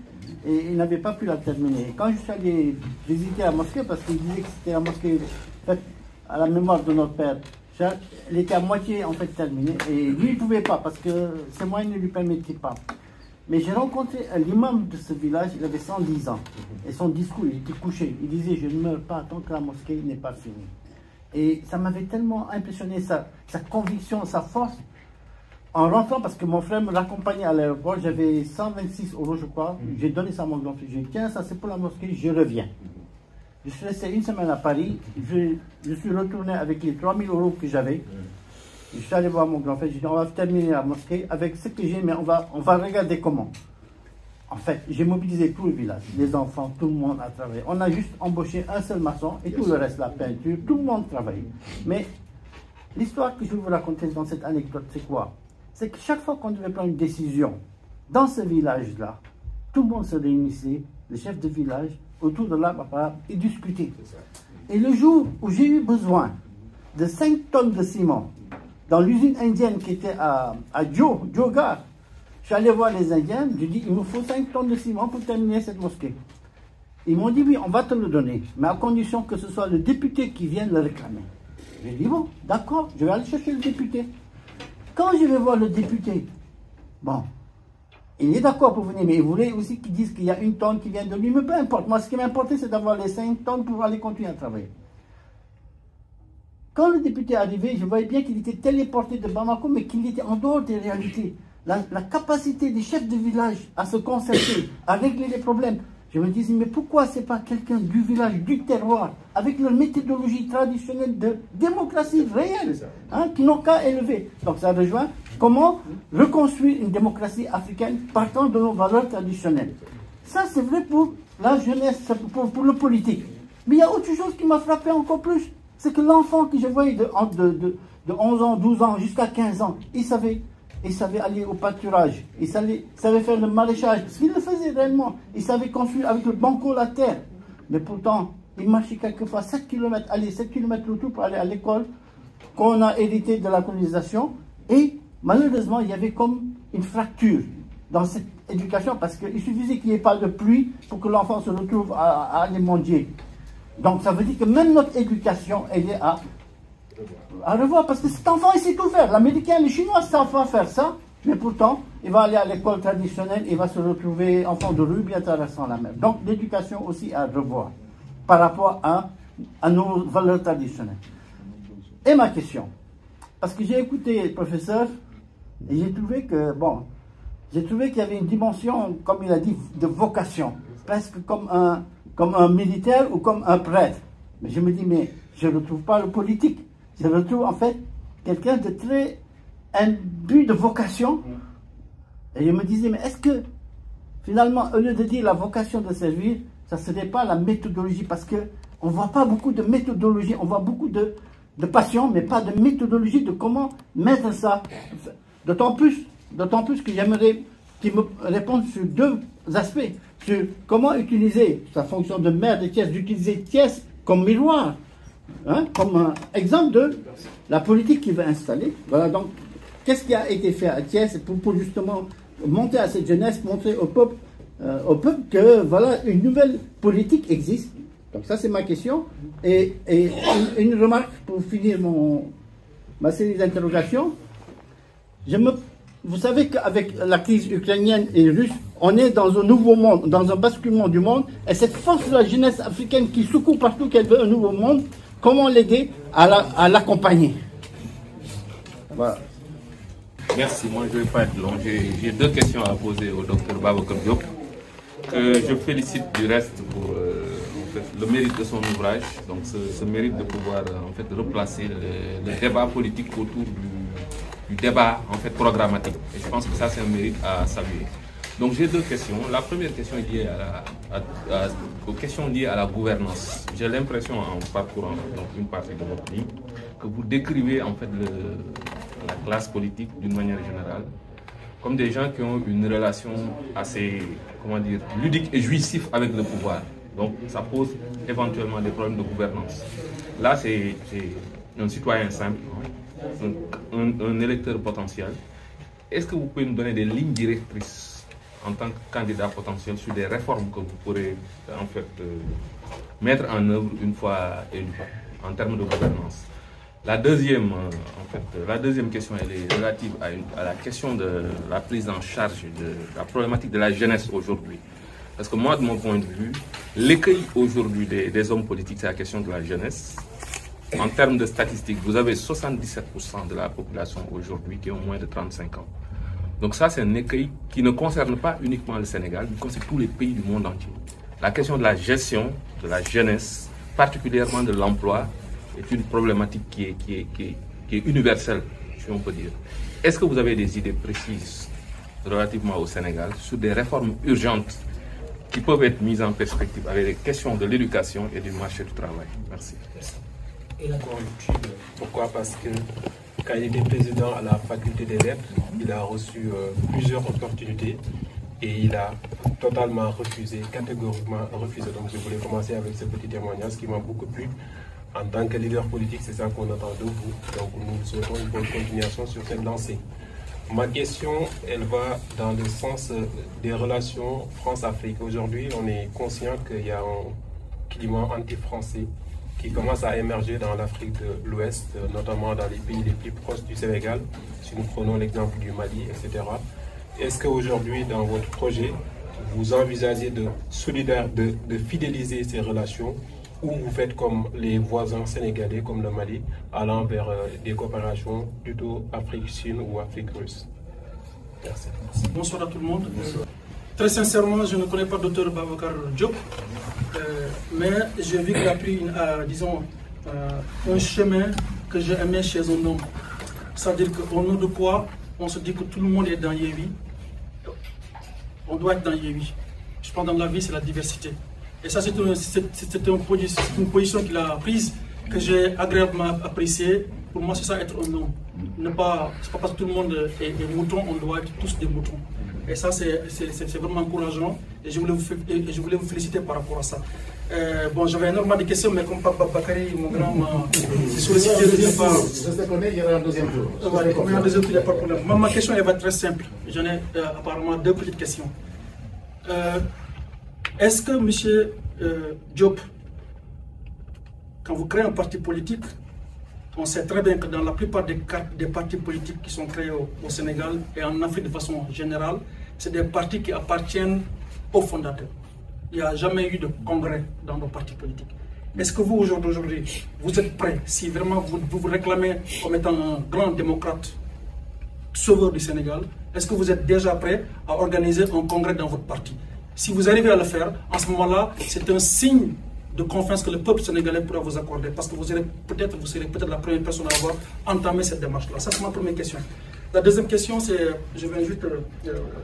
et il n'avait pas pu la terminer. Et quand je suis allé visiter la mosquée, parce qu'il disait que c'était la mosquée faite à la mémoire de notre père, elle était à moitié en fait terminée et lui il ne pouvait pas parce que ses moyens ne lui permettaient pas. Mais j'ai rencontré l'imam de ce village, il avait 110 ans. Et son discours, il était couché. Il disait, je ne meurs pas tant que la mosquée n'est pas finie. Et ça m'avait tellement impressionné, sa conviction, sa force. En rentrant, parce que mon frère me l'accompagnait à l'aéroport, j'avais 126 €, je crois. J'ai donné ça à mon grand-frère. J'ai dit, tiens, ça c'est pour la mosquée, je reviens. Je suis resté une semaine à Paris. Je suis retourné avec les 3000 € que j'avais. Je suis allé voir mon grand-frère, j'ai dit on va terminer la mosquée avec ce que j'ai, mais on va regarder comment. En fait, j'ai mobilisé tout le village, les enfants, tout le monde a travaillé. On a juste embauché un seul maçon et tout le reste, la peinture, tout le monde travaille. Mais l'histoire que je vais vous raconter dans cette anecdote, c'est quoi? C'est que chaque fois qu'on devait prendre une décision dans ce village-là, tout le monde se réunissait, le chef de village, autour de l'arbre et discutait. Et le jour où j'ai eu besoin de 5 tonnes de ciment, dans l'usine indienne qui était à Djogar, je suis allé voir les Indiens, je dis il me faut 5 tonnes de ciment pour terminer cette mosquée. Ils m'ont dit oui, on va te le donner, mais à condition que ce soit le député qui vienne le réclamer. J'ai dit bon, d'accord, je vais aller chercher le député. Quand je vais voir le député, bon, il est d'accord pour venir, mais il voulait aussi qu'ils disent qu'il y a 1 tonne qui vient de lui, mais peu importe. Moi, ce qui m'importait, c'est d'avoir les 5 tonnes pour aller continuer à travailler. Quand le député est arrivé, je voyais bien qu'il était téléporté de Bamako, mais qu'il était en dehors des réalités. La capacité des chefs de village à se concerter, à régler les problèmes. Je me disais, mais pourquoi c'est pas quelqu'un du village, du terroir, avec leur méthodologie traditionnelle de démocratie réelle, hein, qui n'ont qu'à élever. Donc ça rejoint comment reconstruire une démocratie africaine partant de nos valeurs traditionnelles. Ça, c'est vrai pour la jeunesse, pour le politique. Mais il y a autre chose qui m'a frappé encore plus. C'est que l'enfant que je voyais de 11 ans, 12 ans jusqu'à 15 ans, il savait aller au pâturage, il savait faire le maraîchage, parce qu'il le faisait réellement. Il savait construire avec le banco la terre. Mais pourtant, il marchait quelquefois 7 km, 7 km autour pour aller à l'école qu'on a hérité de la colonisation. Et malheureusement, il y avait comme une fracture dans cette éducation, parce qu'il suffisait qu'il n'y ait pas de pluie pour que l'enfant se retrouve à aller mendier. Donc ça veut dire que même notre éducation, elle est à revoir, parce que cet enfant, il sait tout faire. L'Américain, les Chinois savent pas faire ça, mais pourtant, il va aller à l'école traditionnelle, il va se retrouver enfant de rue, bien traversant la mer. Donc l'éducation aussi à revoir, par rapport à nos valeurs traditionnelles. Et ma question, parce que j'ai écouté le professeur, et j'ai trouvé que, bon, qu'il y avait une dimension, comme il a dit, de vocation, presque comme un militaire ou comme un prêtre. Mais je me dis, mais je ne retrouve pas le politique. Je retrouve en fait quelqu'un de très imbu de vocation. Et je me disais, mais est-ce que finalement, au lieu de dire la vocation de servir, ça ne serait pas la méthodologie? Parce qu'on ne voit pas beaucoup de méthodologie, on voit beaucoup de passion, mais pas de méthodologie de comment mettre ça. D'autant plus que j'aimerais qu'il me réponde sur 2 aspects. Sur comment utiliser sa fonction de maire de Thiès, d'utiliser Thiès comme miroir, hein, comme un exemple de la politique qu'il veut installer. Voilà, donc, qu'est-ce qui a été fait à Thiès pour justement monter à cette jeunesse, montrer au peuple que, voilà, une nouvelle politique existe. Donc ça, c'est ma question. Et une remarque pour finir ma série d'interrogations. Vous savez qu'avec la crise ukrainienne et russe, on est dans un nouveau monde, dans un basculement du monde, et cette force de la jeunesse africaine qui secoue partout qu'elle veut un nouveau monde, comment l'aider à l'accompagner? Voilà. Merci, moi je ne vais pas être long. J'ai 2 questions à poser au docteur Babacar Diop, que je félicite du reste pour en fait, le mérite de son ouvrage, donc ce mérite de pouvoir en fait, replacer le débat politique autour du débat en fait programmatique. Et je pense que ça c'est un mérite à saluer. Donc j'ai 2 questions. La première question est liée aux questions liées à la gouvernance. J'ai l'impression en parcourant donc, une partie de votre livre que vous décrivez en fait la classe politique d'une manière générale comme des gens qui ont une relation assez, comment dire, ludique et jouissif avec le pouvoir. Donc ça pose éventuellement des problèmes de gouvernance. Là c'est un citoyen simple, un électeur potentiel. Est-ce que vous pouvez nous donner des lignes directrices en tant que candidat potentiel sur des réformes que vous pourrez en fait mettre en œuvre une fois élu en termes de gouvernance? La deuxième question, elle est relative à la question de la prise en charge de la problématique de la jeunesse aujourd'hui. Parce que moi, de mon point de vue, l'écueil aujourd'hui des hommes politiques, c'est la question de la jeunesse. En termes de statistiques, vous avez 77% de la population aujourd'hui qui ont moins de 35 ans. Donc ça, c'est un écueil qui ne concerne pas uniquement le Sénégal, mais concerne tous les pays du monde entier. La question de la gestion de la jeunesse, particulièrement de l'emploi, est une problématique qui est universelle, si on peut dire. Est-ce que vous avez des idées précises relativement au Sénégal sur des réformes urgentes qui peuvent être mises en perspective avec les questions de l'éducation et du marché du travail? Merci. Pourquoi? Parce que quand il était président à la faculté des lettres, il a reçu plusieurs opportunités et il a totalement refusé, catégoriquement refusé. Donc je voulais commencer avec ce petit témoignage qui m'a beaucoup plu. En tant que leader politique, c'est ça qu'on attend de vous. Donc nous souhaitons une bonne continuation sur cette lancée. Ma question, elle va dans le sens des relations France-Afrique. Aujourd'hui, on est conscient qu'il y a un climat anti-français qui commence à émerger dans l'Afrique de l'Ouest, notamment dans les pays les plus proches du Sénégal, si nous prenons l'exemple du Mali, etc. Est-ce qu'aujourd'hui, dans votre projet, vous envisagez de fidéliser ces relations, ou vous faites comme les voisins sénégalais, comme le Mali, allant vers des coopérations plutôt Afrique-Chine ou Afrique-Russe? Merci. Bonsoir à tout le monde. Très sincèrement, je ne connais pas Dr Babacar Diop, mais j'ai vu qu'il a pris, un chemin que j'ai aimé chez un homme. C'est-à-dire qu'au nom de quoi on se dit que tout le monde est dans Yéwi. On doit être dans Yéwi. Je pense que dans la vie, c'est la diversité. Et ça, c'est une position qu'il a prise, que j'ai agréablement appréciée. Pour moi, c'est ça, être un homme. C'est pas parce que tout le monde est mouton, on doit être tous des moutons. Et ça, c'est vraiment encourageant. Et je voulais vous féliciter par rapport à ça. Bon, j'avais énormément de questions, mais comme Papa Bakary, mon grand, m'a sollicité, je ne pas. Je te connais, il y aura un deuxième tour. Voilà, comme il y a un deuxième tour, il n'y a pas de problème. Ma question, elle va être très simple. J'en ai apparemment deux petites questions. Est-ce que M. Diop, quand vous créez un parti politique, on sait très bien que dans la plupart des partis politiques qui sont créés au Sénégal et en Afrique de façon générale, c'est des partis qui appartiennent aux fondateurs. Il n'y a jamais eu de congrès dans nos partis politiques. Est-ce que vous, aujourd'hui, vous êtes prêts, si vraiment vous vous réclamez comme étant un grand démocrate sauveur du Sénégal, est-ce que vous êtes déjà prêts à organiser un congrès dans votre parti? Si vous arrivez à le faire, en ce moment-là, c'est un signe de confiance que le peuple sénégalais pourra vous accorder, parce que vous serez peut-être la première personne à avoir entamé cette démarche-là. Ça, c'est ma première question. La deuxième question, c'est, je viens juste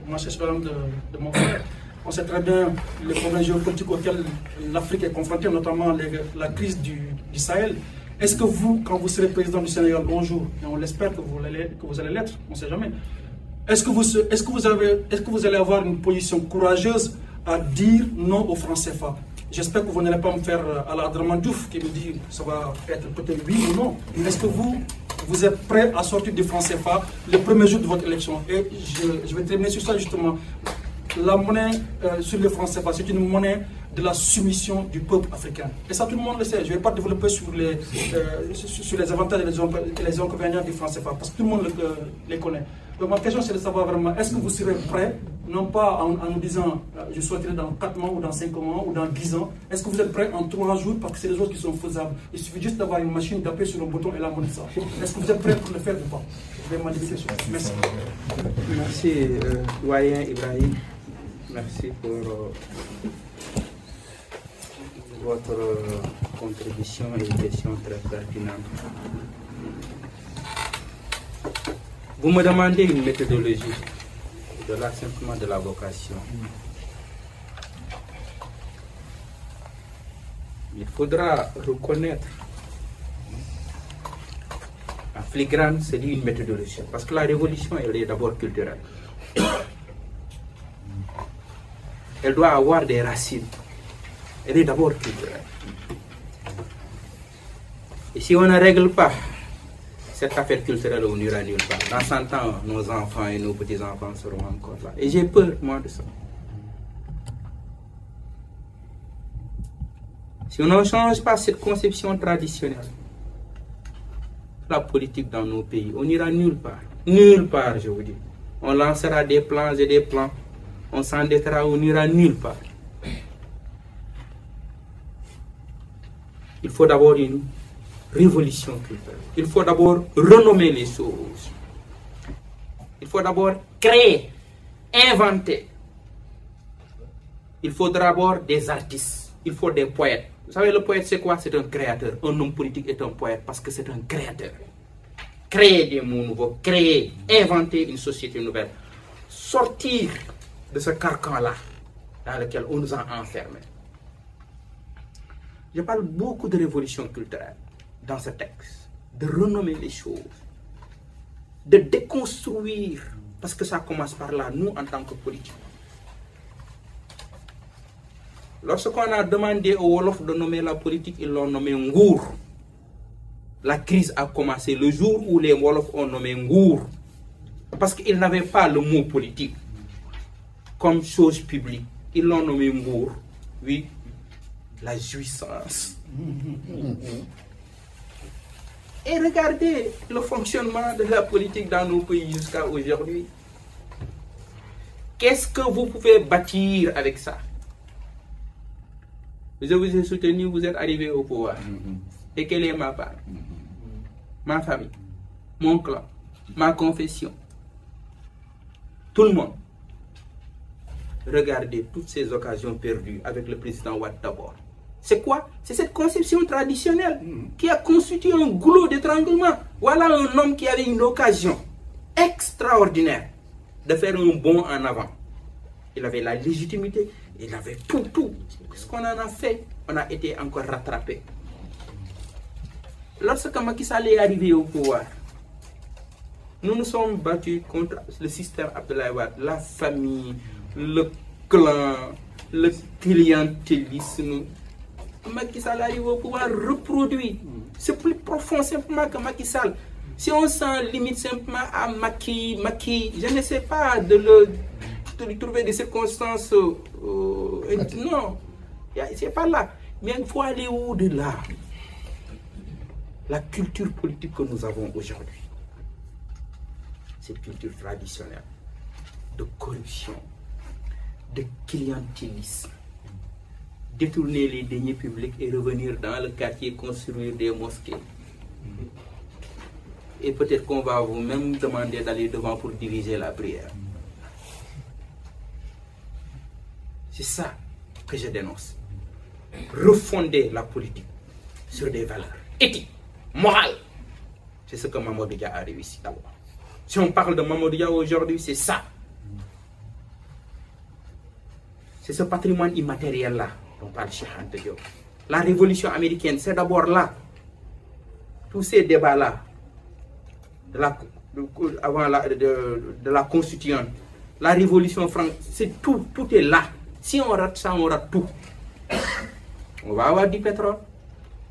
marcher sur la langue de mon frère. On sait très bien les problèmes géopolitiques auxquels l'Afrique est confrontée, notamment la crise du Sahel. Est-ce que vous, quand vous serez président du Sénégal un jour, et on l'espère que vous allez l'être, on ne sait jamais, est-ce que vous allez avoir une position courageuse à dire non aux francs CFA? J'espère que vous n'allez pas me faire à la Abdraman Diouf qui me dit que ça va être peut-être oui ou non. Est-ce que vous êtes prêt à sortir du franc CFA le premier jour de votre élection? Et je vais terminer sur ça justement. La monnaie sur le franc CFA, c'est une monnaie de la soumission du peuple africain. Et ça, tout le monde le sait. Je ne vais pas développer sur les avantages et les inconvénients du franc CFA, parce que tout le monde les connaît. Donc ma question, c'est de savoir vraiment, est-ce que vous serez prêt, non pas en nous disant, je souhaiterais dans 4 mois, ou dans 5 mois, ou dans 10 ans, est-ce que vous êtes prêt en 3 jours, parce que c'est des choses qui sont faisables. Il suffit juste d'avoir une machine, d'appuyer sur un bouton et la monnaie ça. Est-ce que vous êtes prêt pour le faire ou pas? Je vais m'en dire sur ça. Merci. Merci, doyen Ibrahim. Merci pour votre contribution et une question très pertinente. Vous me demandez une méthodologie, au-delà simplement de la vocation. Il faudra reconnaître en flagrant, c'est une méthodologie, parce que la révolution, elle est d'abord culturelle. Elle doit avoir des racines. Elle est d'abord culturelle. Et si on ne règle pas cette affaire culturelle, on n'ira nulle part. Dans 100 ans, nos enfants et nos petits-enfants seront encore là. Et j'ai peur, moi, de ça. Si on ne change pas cette conception traditionnelle, la politique dans nos pays, on n'ira nulle part. Nulle part, je vous dis. On lancera des plans et des plans. On s'endettera, on n'ira nulle part. Il faut d'abord une révolution culturelle. Il faut d'abord renommer les choses. Il faut d'abord créer, inventer. Il faut d'abord des artistes. Il faut des poètes. Vous savez, le poète, c'est quoi? C'est un créateur. Un homme politique est un poète parce que c'est un créateur. Créer des mots nouveaux, créer, inventer une société nouvelle. Sortir de ce carcan-là dans lequel on nous a enfermés. Je parle beaucoup de révolution culturelle dans ce texte, de renommer les choses, de déconstruire, parce que ça commence par là, nous en tant que politiques. Lorsqu'on a demandé aux Wolof de nommer la politique, ils l'ont nommé Ngour. La crise a commencé le jour où les Wolof ont nommé Ngour. Parce qu'ils n'avaient pas le mot politique comme chose publique. Ils l'ont nommé Mbour. Oui, la jouissance. Et regardez le fonctionnement de la politique dans nos pays jusqu'à aujourd'hui. Qu'est-ce que vous pouvez bâtir avec ça? Je vous ai soutenu, vous êtes arrivé au pouvoir. Et quelle est ma part? Ma famille, mon clan, ma confession. Tout le monde. Regardez toutes ces occasions perdues avec le président Ouad d'abord. C'est quoi? C'est cette conception traditionnelle qui a constitué un goulot d'étranglement. Voilà un homme qui avait une occasion extraordinaire de faire un bond en avant. Il avait la légitimité, il avait tout. Ce qu'on en a fait, on a été encore rattrapé. Lorsque Macky Sall est arrivé au pouvoir, nous nous sommes battus contre le système Abdoulaye Wade, la famille, le clan, le clientélisme. Macky Sall arrive au pouvoir reproduit. C'est plus profond simplement que Macky Sall. Si on s'en limite simplement à Macky, je ne sais pas de lui trouver des circonstances. Non, c'est pas là. Mais il faut aller au-delà. La culture politique que nous avons aujourd'hui, cette culture traditionnelle de corruption, de clientélisme, détourner les deniers publics et revenir dans le quartier construire des mosquées. Et peut-être qu'on va vous même demander d'aller devant pour diriger la prière. C'est ça que je dénonce. Refonder la politique sur des valeurs éthiques, morales. C'est ce que Mamadou Dia a réussi d'abord. Si on parle de Mamadou Dia aujourd'hui, c'est ça. C'est ce patrimoine immatériel-là dont parle Cheikh Anta Diop. La révolution américaine, c'est d'abord là. Tous ces débats-là, de la constituante, la révolution française, c'est tout est là. Si on rate ça, on rate tout. On va avoir du pétrole,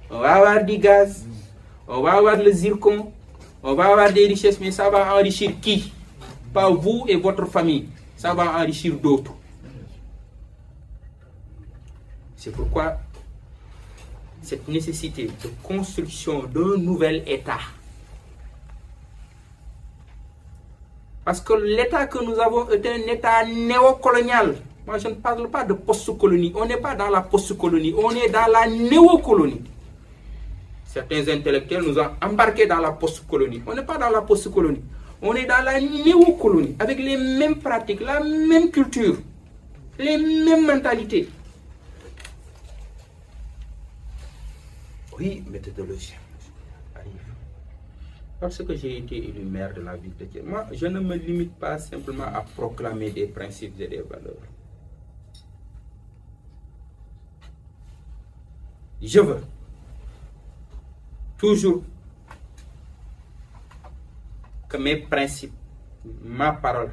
on va avoir du gaz, on va avoir le zircon, on va avoir des richesses, mais ça va enrichir qui? Pas vous et votre famille, ça va enrichir d'autres. C'est pourquoi cette nécessité de construction d'un nouvel État. Parce que l'État que nous avons est un État néocolonial. Moi, je ne parle pas de post-colonie. On n'est pas dans la post-colonie, on est dans la néocolonie. Certains intellectuels nous ont embarqués dans la post-colonie. On n'est pas dans la post-colonie. On est dans la néocolonie, avec les mêmes pratiques, la même culture, les mêmes mentalités. Oui, méthodologie. Arrive. Parce que j'ai été élu maire de la ville de Thiès, moi, je ne me limite pas simplement à proclamer des principes et des valeurs. Je veux toujours que mes principes, ma parole,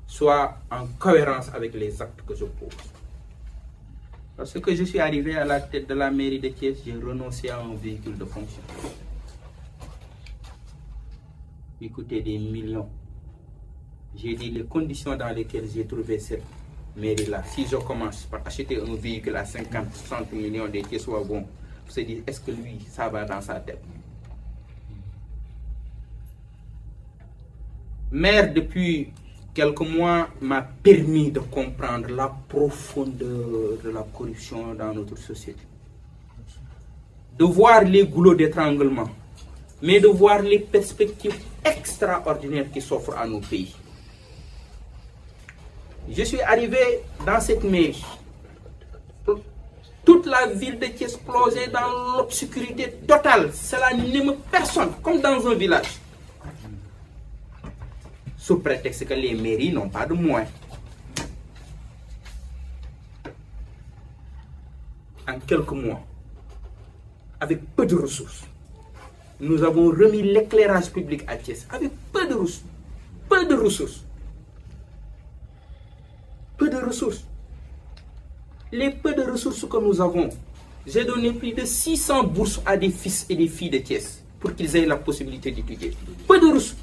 soient en cohérence avec les actes que je pose. Parce que je suis arrivé à la tête de la mairie de Thiès, j'ai renoncé à un véhicule de fonction. Il coûtait des millions. J'ai dit les conditions dans lesquelles j'ai trouvé cette mairie-là. Si je commence par acheter un véhicule à 50, 60 millions de Thiessois, bon, vous se dites, est-ce que lui, ça va dans sa tête? Maire depuis quelques mois m'a permis de comprendre la profondeur de la corruption dans notre société. De voir les goulots d'étranglement, mais de voir les perspectives extraordinaires qui s'offrent à nos pays. Je suis arrivé dans cette mairie. Toute la ville de Thiès plongeait dans l'obscurité totale. Cela n'aime personne, comme dans un village. Sous prétexte que les mairies n'ont pas de moyens. En quelques mois, avec peu de ressources, nous avons remis l'éclairage public à Thiès, avec peu de ressources. Peu de ressources. Peu de ressources. Les peu de ressources que nous avons, j'ai donné plus de 600 bourses à des fils et des filles de Thiès pour qu'ils aient la possibilité d'étudier. Peu de ressources.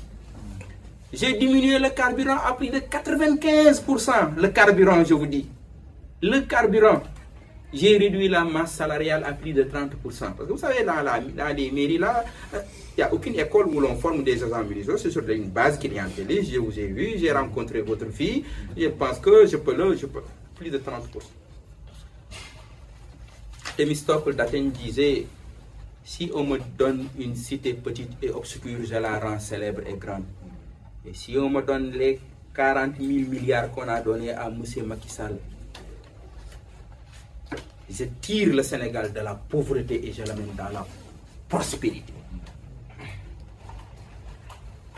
J'ai diminué le carburant à plus de 95%. Le carburant, je vous dis. Le carburant. J'ai réduit la masse salariale à plus de 30%. Parce que vous savez, dans les mairies, là, il n'y a aucune école où l'on forme des agents municipaux. C'est sur une base clientéliste. Je vous ai vu, j'ai rencontré votre fille. Je pense que je peux plus de 30%. Thémistocle d'Athènes disait, si on me donne une cité petite et obscure, je la rends célèbre et grande. Et si on me donne les 40 000 milliards qu'on a donnés à M. Macky Sall, je tire le Sénégal de la pauvreté et je l'amène dans la prospérité.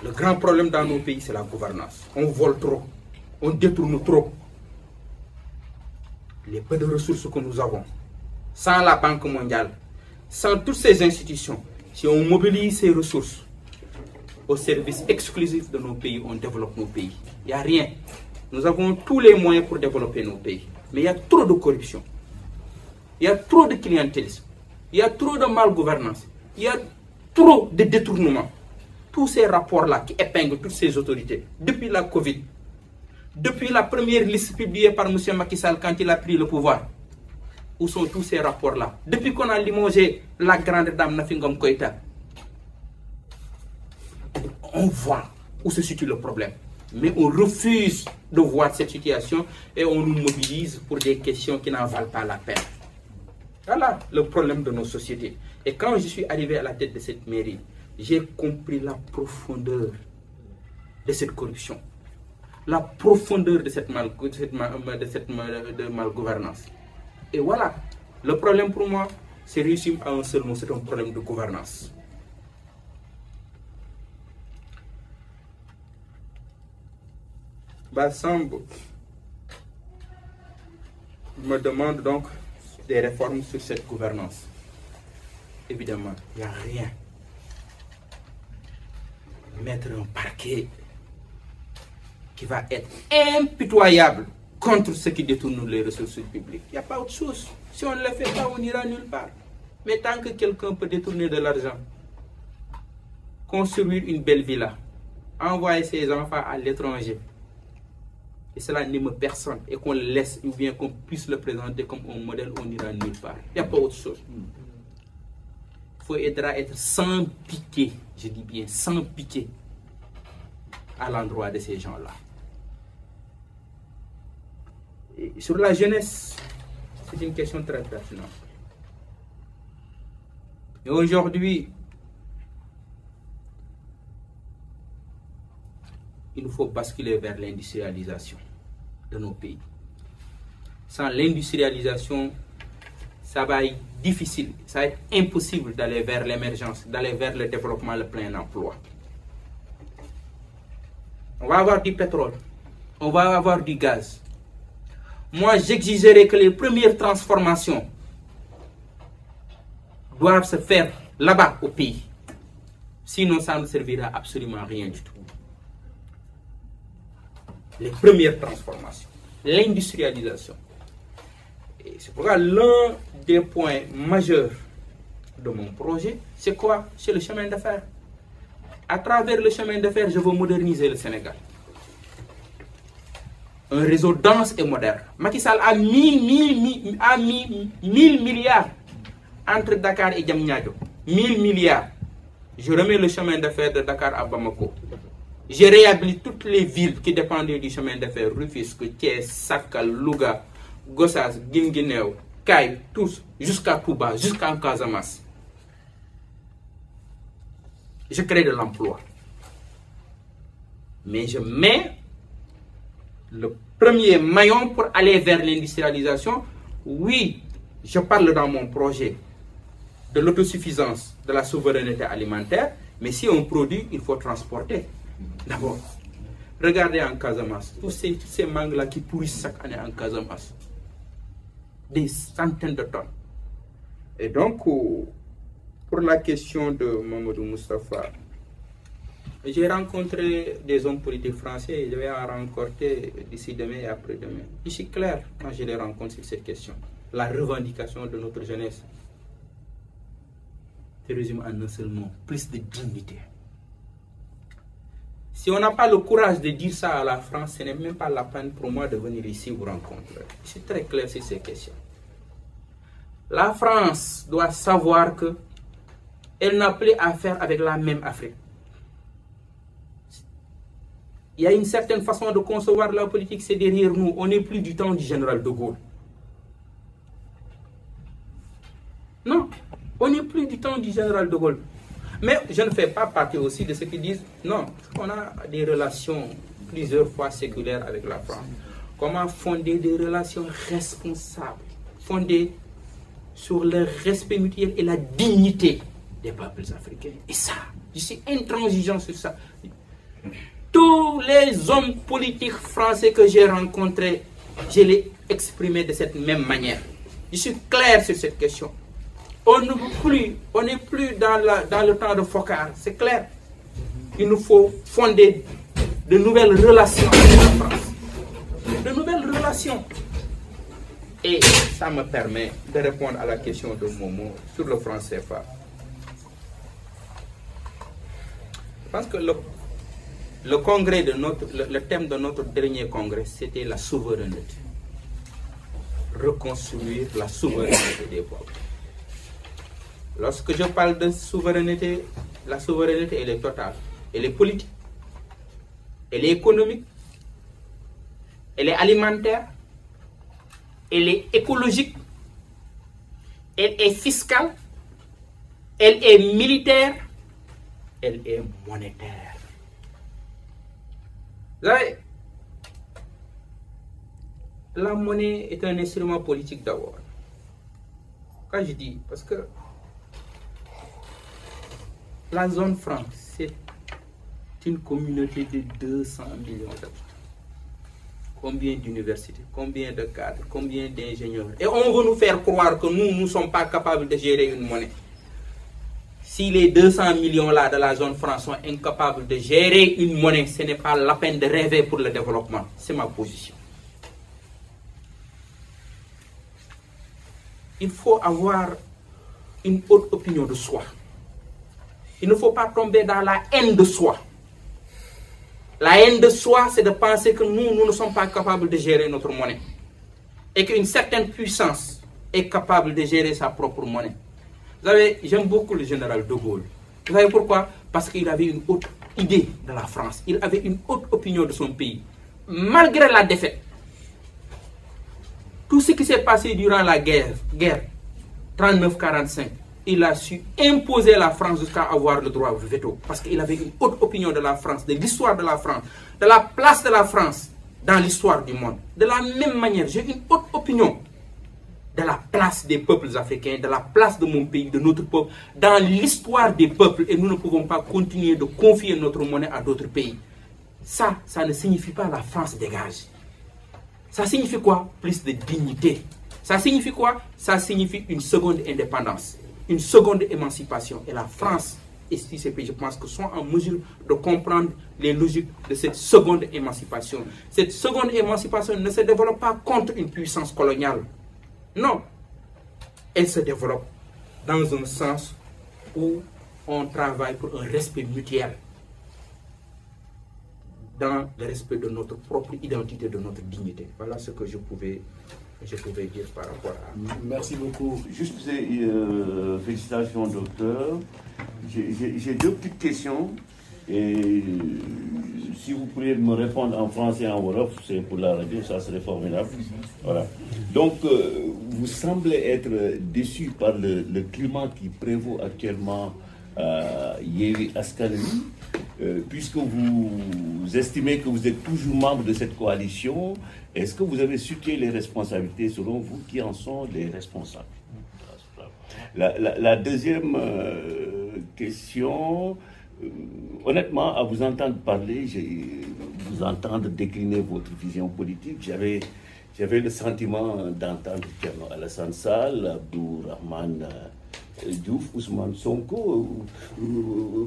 Le grand problème dans nos pays, c'est la gouvernance. On vole trop, on détourne trop. Les peu de ressources que nous avons, sans la Banque mondiale, sans toutes ces institutions, si on mobilise ces ressources au service exclusif de nos pays, on développe nos pays. Il n'y a rien. Nous avons tous les moyens pour développer nos pays. Mais il y a trop de corruption. Il y a trop de clientélisme, il y a trop de malgouvernance, il y a trop de détournement. Tous ces rapports-là qui épinglent toutes ces autorités, depuis la Covid, depuis la première liste publiée par M. Macky Sall quand il a pris le pouvoir, où sont tous ces rapports-là? Depuis qu'on a limogé la grande dame Nafingom Koïta, on voit où se situe le problème. Mais on refuse de voir cette situation et on nous mobilise pour des questions qui n'en valent pas la peine. Voilà le problème de nos sociétés. Et quand je suis arrivé à la tête de cette mairie, j'ai compris la profondeur de cette corruption, la profondeur de cette malgouvernance. Et voilà, le problème pour moi, c'est réussi à un seul mot, c'est un problème de gouvernance. Bassambo me demande donc des réformes sur cette gouvernance. Évidemment, il n'y a rien. Mettre un parquet qui va être impitoyable contre ceux qui détournent les ressources publiques. Il n'y a pas autre chose. Si on ne le fait pas, on n'ira nulle part. Mais tant que quelqu'un peut détourner de l'argent, construire une belle villa, envoyer ses enfants à l'étranger, et cela n'aime personne, et qu'on le laisse, ou bien qu'on puisse le présenter comme un modèle, on n'ira nulle part. Il n'y a pas autre chose. Il faut être sans pitié, je dis bien sans pitié, à l'endroit de ces gens-là. Sur la jeunesse, c'est une question très pertinente. Et aujourd'hui, il nous faut basculer vers l'industrialisation de nos pays. Sans l'industrialisation, ça va être difficile, ça va être impossible d'aller vers l'émergence, d'aller vers le développement, le plein emploi. On va avoir du pétrole, on va avoir du gaz. Moi, j'exigerais que les premières transformations doivent se faire là-bas au pays. Sinon, ça ne servira absolument à rien du tout. Les premières transformations, l'industrialisation. Et c'est pourquoi l'un des points majeurs de mon projet, c'est quoi? C'est le chemin de fer. À travers le chemin de fer, je veux moderniser le Sénégal. Un réseau dense et moderne. Macky Sall a mis 1000 milliards entre Dakar et Diamniadio. 1000 milliards. Je remets le chemin de fer de Dakar à Bamako. Je réhabilite toutes les villes qui dépendaient du chemin de fer. Rufisque, Thiès, Sakal, Louga, Gossas, Guinguinéo, Kaye, tous, jusqu'à Touba, jusqu'à Casamance. Je crée de l'emploi. Mais je mets le premier maillon pour aller vers l'industrialisation. Oui, je parle dans mon projet de l'autosuffisance, de la souveraineté alimentaire, mais si on produit, il faut transporter. D'abord, regardez en Casamance, tous ces mangues-là qui pourrissent chaque année en Casamance. Des centaines de tonnes. Et donc, pour la question de Mamadou Moustapha, j'ai rencontré des hommes politiques français et je vais en rencontrer d'ici demain et après-demain. Je suis clair quand je les rencontre sur cette question. La revendication de notre jeunesse se résume en un seul mot, plus de dignité. Si on n'a pas le courage de dire ça à la France, ce n'est même pas la peine pour moi de venir ici vous rencontrer. C'est très clair sur ces questions. La France doit savoir que elle n'a plus à faire avec la même Afrique. Il y a une certaine façon de concevoir la politique, c'est derrière nous. On n'est plus du temps du général de Gaulle. Non, on n'est plus du temps du général de Gaulle. Mais je ne fais pas partie aussi de ceux qui disent non, on a des relations plusieurs fois séculaires avec la France. Comment fonder des relations responsables, fondées sur le respect mutuel et la dignité des peuples africains. Et ça, je suis intransigeant sur ça. Tous les hommes politiques français que j'ai rencontrés, je les exprimé de cette même manière. Je suis clair sur cette question. On n'est plus dans le temps de Focard, c'est clair. Il nous faut fonder de nouvelles relations avec la France. De nouvelles relations. Et ça me permet de répondre à la question de Momo sur le franc CFA. Je pense que le congrès de le thème de notre dernier congrès, c'était la souveraineté. Reconstruire la souveraineté des peuples. Lorsque je parle de souveraineté, la souveraineté, elle est totale. Elle est politique, elle est économique, elle est alimentaire, elle est écologique, elle est fiscale, elle est militaire, elle est monétaire. Vous savez, la monnaie est un instrument politique d'abord. Quand je dis, parce que la zone franc, c'est une communauté de 200 millions d'habitants. Combien d'universités, combien de cadres, combien d'ingénieurs. Et on veut nous faire croire que nous ne sommes pas capables de gérer une monnaie. Si les 200 millions-là de la zone franc sont incapables de gérer une monnaie, ce n'est pas la peine de rêver pour le développement. C'est ma position. Il faut avoir une haute opinion de soi. Il ne faut pas tomber dans la haine de soi. La haine de soi, c'est de penser que nous ne sommes pas capables de gérer notre monnaie. Et qu'une certaine puissance est capable de gérer sa propre monnaie. Vous savez, j'aime beaucoup le général de Gaulle. Vous savez pourquoi? Parce qu'il avait une haute idée de la France. Il avait une haute opinion de son pays. Malgré la défaite, tout ce qui s'est passé durant la guerre 39-45, il a su imposer la France jusqu'à avoir le droit au veto. Parce qu'il avait une haute opinion de la France, de l'histoire de la France, de la place de la France dans l'histoire du monde. De la même manière, j'ai une haute opinion de la place des peuples africains, de la place de mon pays, de notre peuple, dans l'histoire des peuples. Et nous ne pouvons pas continuer de confier notre monnaie à d'autres pays. Ça ne signifie pas la France dégage. Ça signifie quoi? Plus de dignité. Ça signifie quoi? Ça signifie une seconde indépendance, une seconde émancipation. Et la France et ces pays, je pense, que sont en mesure de comprendre les logiques de cette seconde émancipation. Cette seconde émancipation ne se développe pas contre une puissance coloniale. Non. Elle se développe dans un sens où on travaille pour un respect mutuel, dans le respect de notre propre identité, de notre dignité. Voilà ce que je pouvais dire par rapport à... Merci beaucoup. Juste félicitations, docteur. J'ai deux petites questions. Et si vous pourriez me répondre en français et en wolof, c'est pour la radio, ça serait formidable. Voilà. Donc, vous semblez être déçu par le climat qui prévaut actuellement à Yewwi Askan Wi, puisque vous estimez que vous êtes toujours membre de cette coalition. Est-ce que vous avez situé les responsabilités, selon vous, qui en sont les responsables? La deuxième question, honnêtement, à vous entendre parler, vous entendre décliner votre vision politique, j'avais le sentiment d'entendre Alassane Sall, Abdourahmane Diouf, Ousmane Sonko,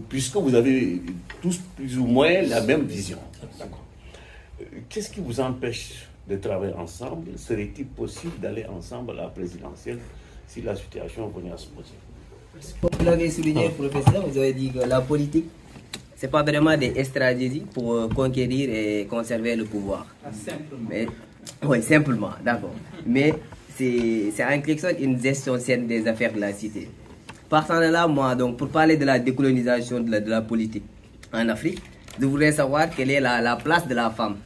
puisque vous avez tous plus ou moins la même vision. Qu'est-ce qui vous empêche de travailler ensemble? Serait-il possible d'aller ensemble à la présidentielle si la situation venait à se poser? Comme vous l'avez souligné, professeur, vous avez dit que la politique, c'est pas vraiment des stratégies pour conquérir et conserver le pouvoir. Simplement. Mais, oui, simplement, d'accord. Mais c'est en quelque sorte une gestion saine des affaires de la cité. Partant de là, moi, donc, pour parler de la décolonisation de la politique en Afrique, je voudrais savoir quelle est la place de la femme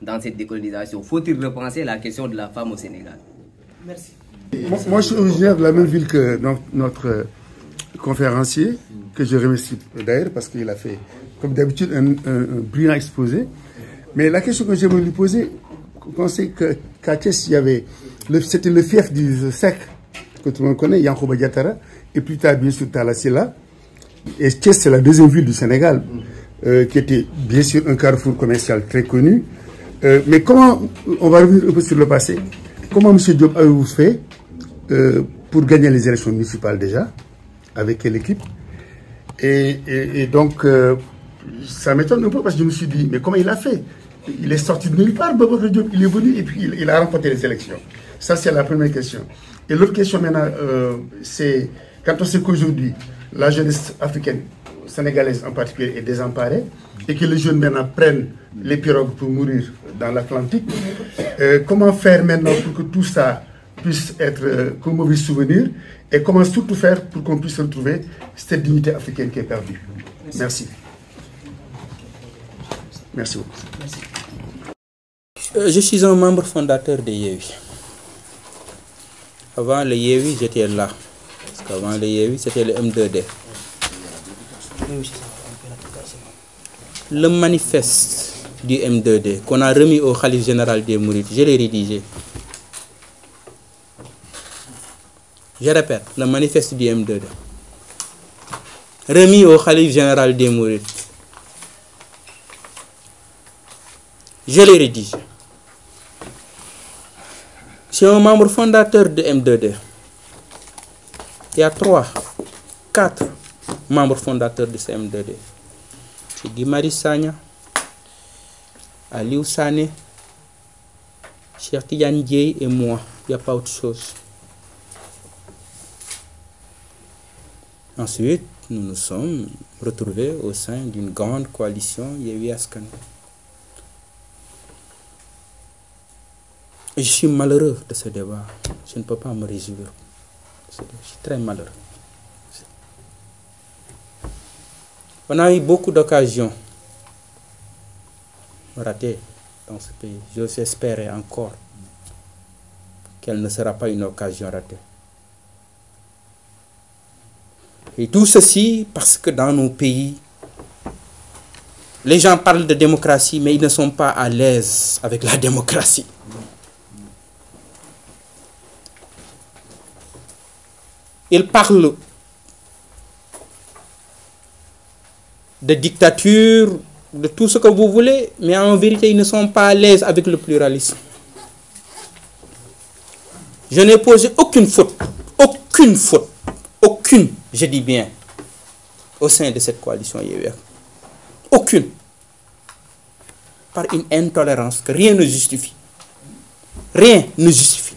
dans cette décolonisation. Faut-il repenser la question de la femme au Sénégal? Merci. Moi, je suis originaire de la même ville que notre conférencier, que je remercie d'ailleurs parce qu'il a fait, comme d'habitude, un brillant exposé. Mais la question que j'aimerais lui poser, on sait qu'à Thiès, c'était le fief du SEC, que tout le monde connaît, Yankhoba Diattara, et plus tard, bien sûr, Talla Sylla. Et Thiès, c'est la deuxième ville du Sénégal, qui était bien sûr un carrefour commercial très connu. Mais comment, on va revenir un peu sur le passé, comment M. Diop avez-vous fait pour gagner les élections municipales déjà, avec quelle équipe? Et donc, ça m'étonne un peu parce que je me suis dit, mais comment il a fait? Il est sorti de nulle part, Boubacar Diop, il est venu et puis il a remporté les élections. Ça, c'est la première question. Et l'autre question maintenant, c'est quand on sait qu'aujourd'hui, la jeunesse africaine, sénégalaise en particulier, est désemparée et que les jeunes maintenant prennent les pirogues pour mourir dans l'Atlantique, comment faire maintenant pour que tout ça puisse être comme mauvais souvenir et comment surtout faire pour qu'on puisse retrouver cette dignité africaine qui est perdue. Merci. Merci beaucoup. Merci. Je suis un membre fondateur de Yéwi. Avant le Yéwi, j'étais là. Parce qu'avant le Yéwi, c'était le M2D. Le manifeste du M2D qu'on a remis au Khalife général des Mourides, je l'ai rédigé. Je répète, le manifeste du M2D. Remis au Khalife général des Mourides. Je l'ai rédigé. Je suis un membre fondateur de M2D. Il y a 4 membres fondateurs de ce M2D. C'est Guy Marius Sagna, Aliou Sané, Cheikh Tidiane Dièye et moi. Il n'y a pas autre chose. Ensuite, nous nous sommes retrouvés au sein d'une grande coalition Yewwi Askan Wi. Je suis malheureux de ce débat. Je ne peux pas me réjouir. Je suis très malheureux. On a eu beaucoup d'occasions ratées dans ce pays. J'ose espérer encore qu'elle ne sera pas une occasion ratée. Et tout ceci parce que dans nos pays, les gens parlent de démocratie, mais ils ne sont pas à l'aise avec la démocratie. Ils parlent de dictature, de tout ce que vous voulez, mais en vérité, ils ne sont pas à l'aise avec le pluralisme. Je n'ai posé aucune faute, aucune, je dis bien, au sein de cette coalition Yewwi. Aucune. Par une intolérance que rien ne justifie. Rien ne justifie.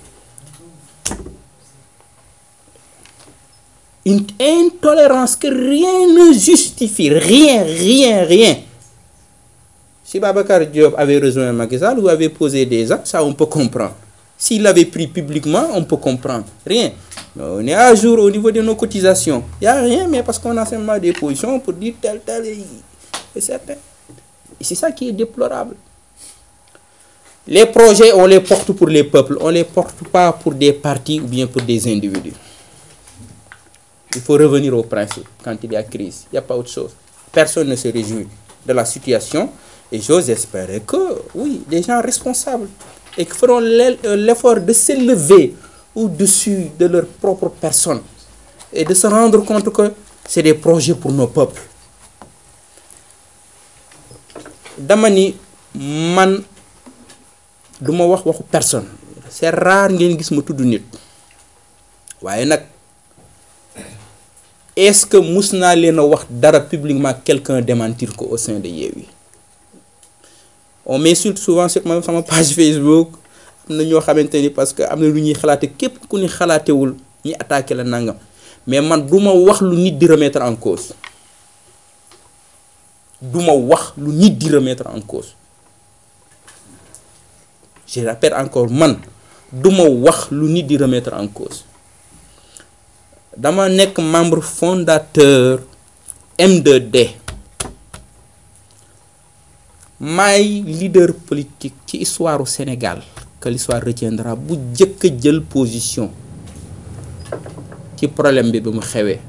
Une intolérance que rien ne justifie. Rien. Si Boubacar Diop avait rejoint Macky Sall ou avait posé des actes, ça on peut comprendre. S'il l'avait pris publiquement, on peut comprendre. Rien. On est à jour au niveau de nos cotisations. Il n'y a rien, mais parce qu'on a seulement des positions pour dire tel, et certain. Et c'est ça qui est déplorable. Les projets, on les porte pour les peuples. On ne les porte pas pour des partis ou bien pour des individus. Il faut revenir au principe quand il y a crise. Il n'y a pas autre chose. Personne ne se réjouit de la situation. Et j'ose espérer que, oui, des gens responsables et qui feront l'effort de s'élever au-dessus de leur propre personne et de se rendre compte que c'est des projets pour nos peuples. Damani, man, duma wax waxu personne. C'est rare ngeen gis ma tudd nit. Waaye nag, est-ce que mus naa leen a wax dara publiquement quelqu'un démentir ko au sein de Yewwi? On m'insulte souvent sur ma page Facebook. Am na ñoo xamante ni parce que am na lu ñuy xalaate képp ku ni xalaatewul ñi attaqué la nangam mais man duma wax lu nit di remettre en cause. duma wax lu nit di remettre en cause. Je répète encore, man duma wax lu nit di remettre en cause. Dama nekk membre fondateur M2D. Maay leader politique ci histoire au Sénégal que l'histoire retiendra bu jëkk jël position ci problème bi mu xewé.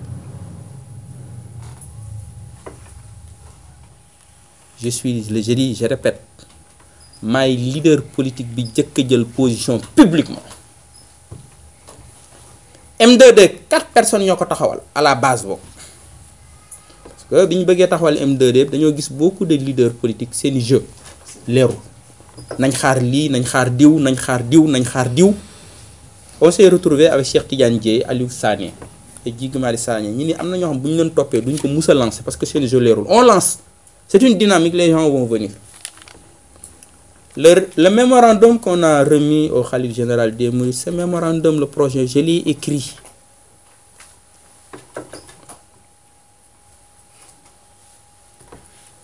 Je répète, maay leader politique bi jëkk jël position publiquement. M2D 4 personnes ñoko taxawal à la base bok. Parce que biñu bëggé taxawal M2D dañoo gis beaucoup de leaders politiques seen jeu leeru. Nañ xaar li, nañ xaar diw, nañ xaar diw, nañ xaar diw. On s'est retrouvé avec Cheikh Tidiane Dièye, Aliou Sané et Guy Marius Sagna. Ñi ni amna ñoo xam buñu leen topé duñ ko musa lancer parce que seen jeu leerul. On lance. C'est une dynamique, les gens vont venir. Le mémorandum qu'on a remis au Khalife général des Mourides, ce mémorandum, le projet, je l'ai écrit.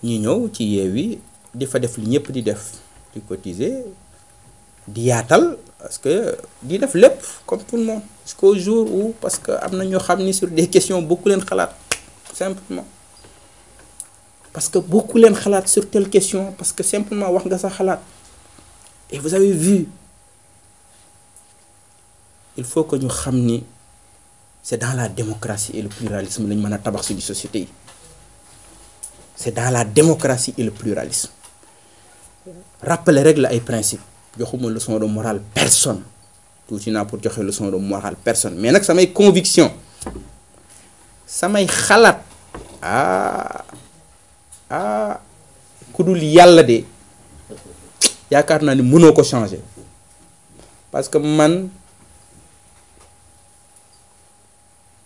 Ñi ñëw ci Yewwi di fa def li ñëpp di def di cotiser di yaatal parce que di def lépp comme tout le monde jusqu'au jour où parce que am na ñoo xam ni sur des questions beaucoup leen xalaat simplement. Parce que beaucoup leen xalaat sur telle question parce que simplement wax nga sa xalaat. Et vous avez vu, il faut que nous sachions c'est dans la démocratie et le pluralisme que nous avons tabac une société. C'est dans la démocratie et le pluralisme. Rappelez les règles et les principes. Je n'ai pas leçon de morale personne. Tout n'a pour dire leçon de morale personne. Mais ça m'a conviction. Ça m'a khalat. Kudul yalla de. Yaakaar naa ni mënoo ko changer parce que man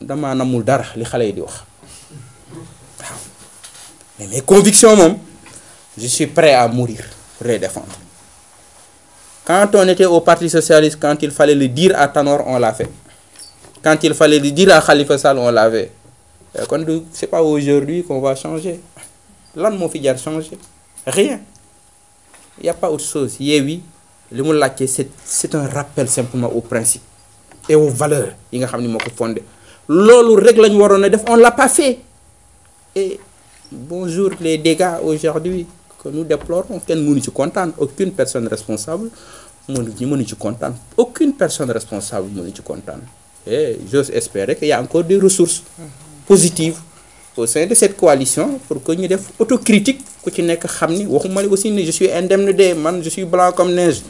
dama namul dara li xale yi di wax waaw mais mes convictions moom je suis prêt à mourir pour les défendre. Quand on était au Parti Socialiste, quand il fallait le dire à Tanor, on l'a fait. Quand il fallait le dire à Khalifa Sall, on l'a fait. C'est pas aujourd'hui qu'on va changer. Là, mon fils a changé. Rien. Il n'y a pas autre chose. Yewwi, c'est un rappel simplement aux principes et aux valeurs. On ne l'a pas fait. Et bonjour les dégâts aujourd'hui que nous déplorons. Aucune personne responsable n'est contente. Aucune personne responsable n'est contente. Et j'ose espérer qu'il y a encore des ressources positives au sein de cette coalition pour que nous fassions autocritique. Je suis indemne de man, je suis blanc comme neige.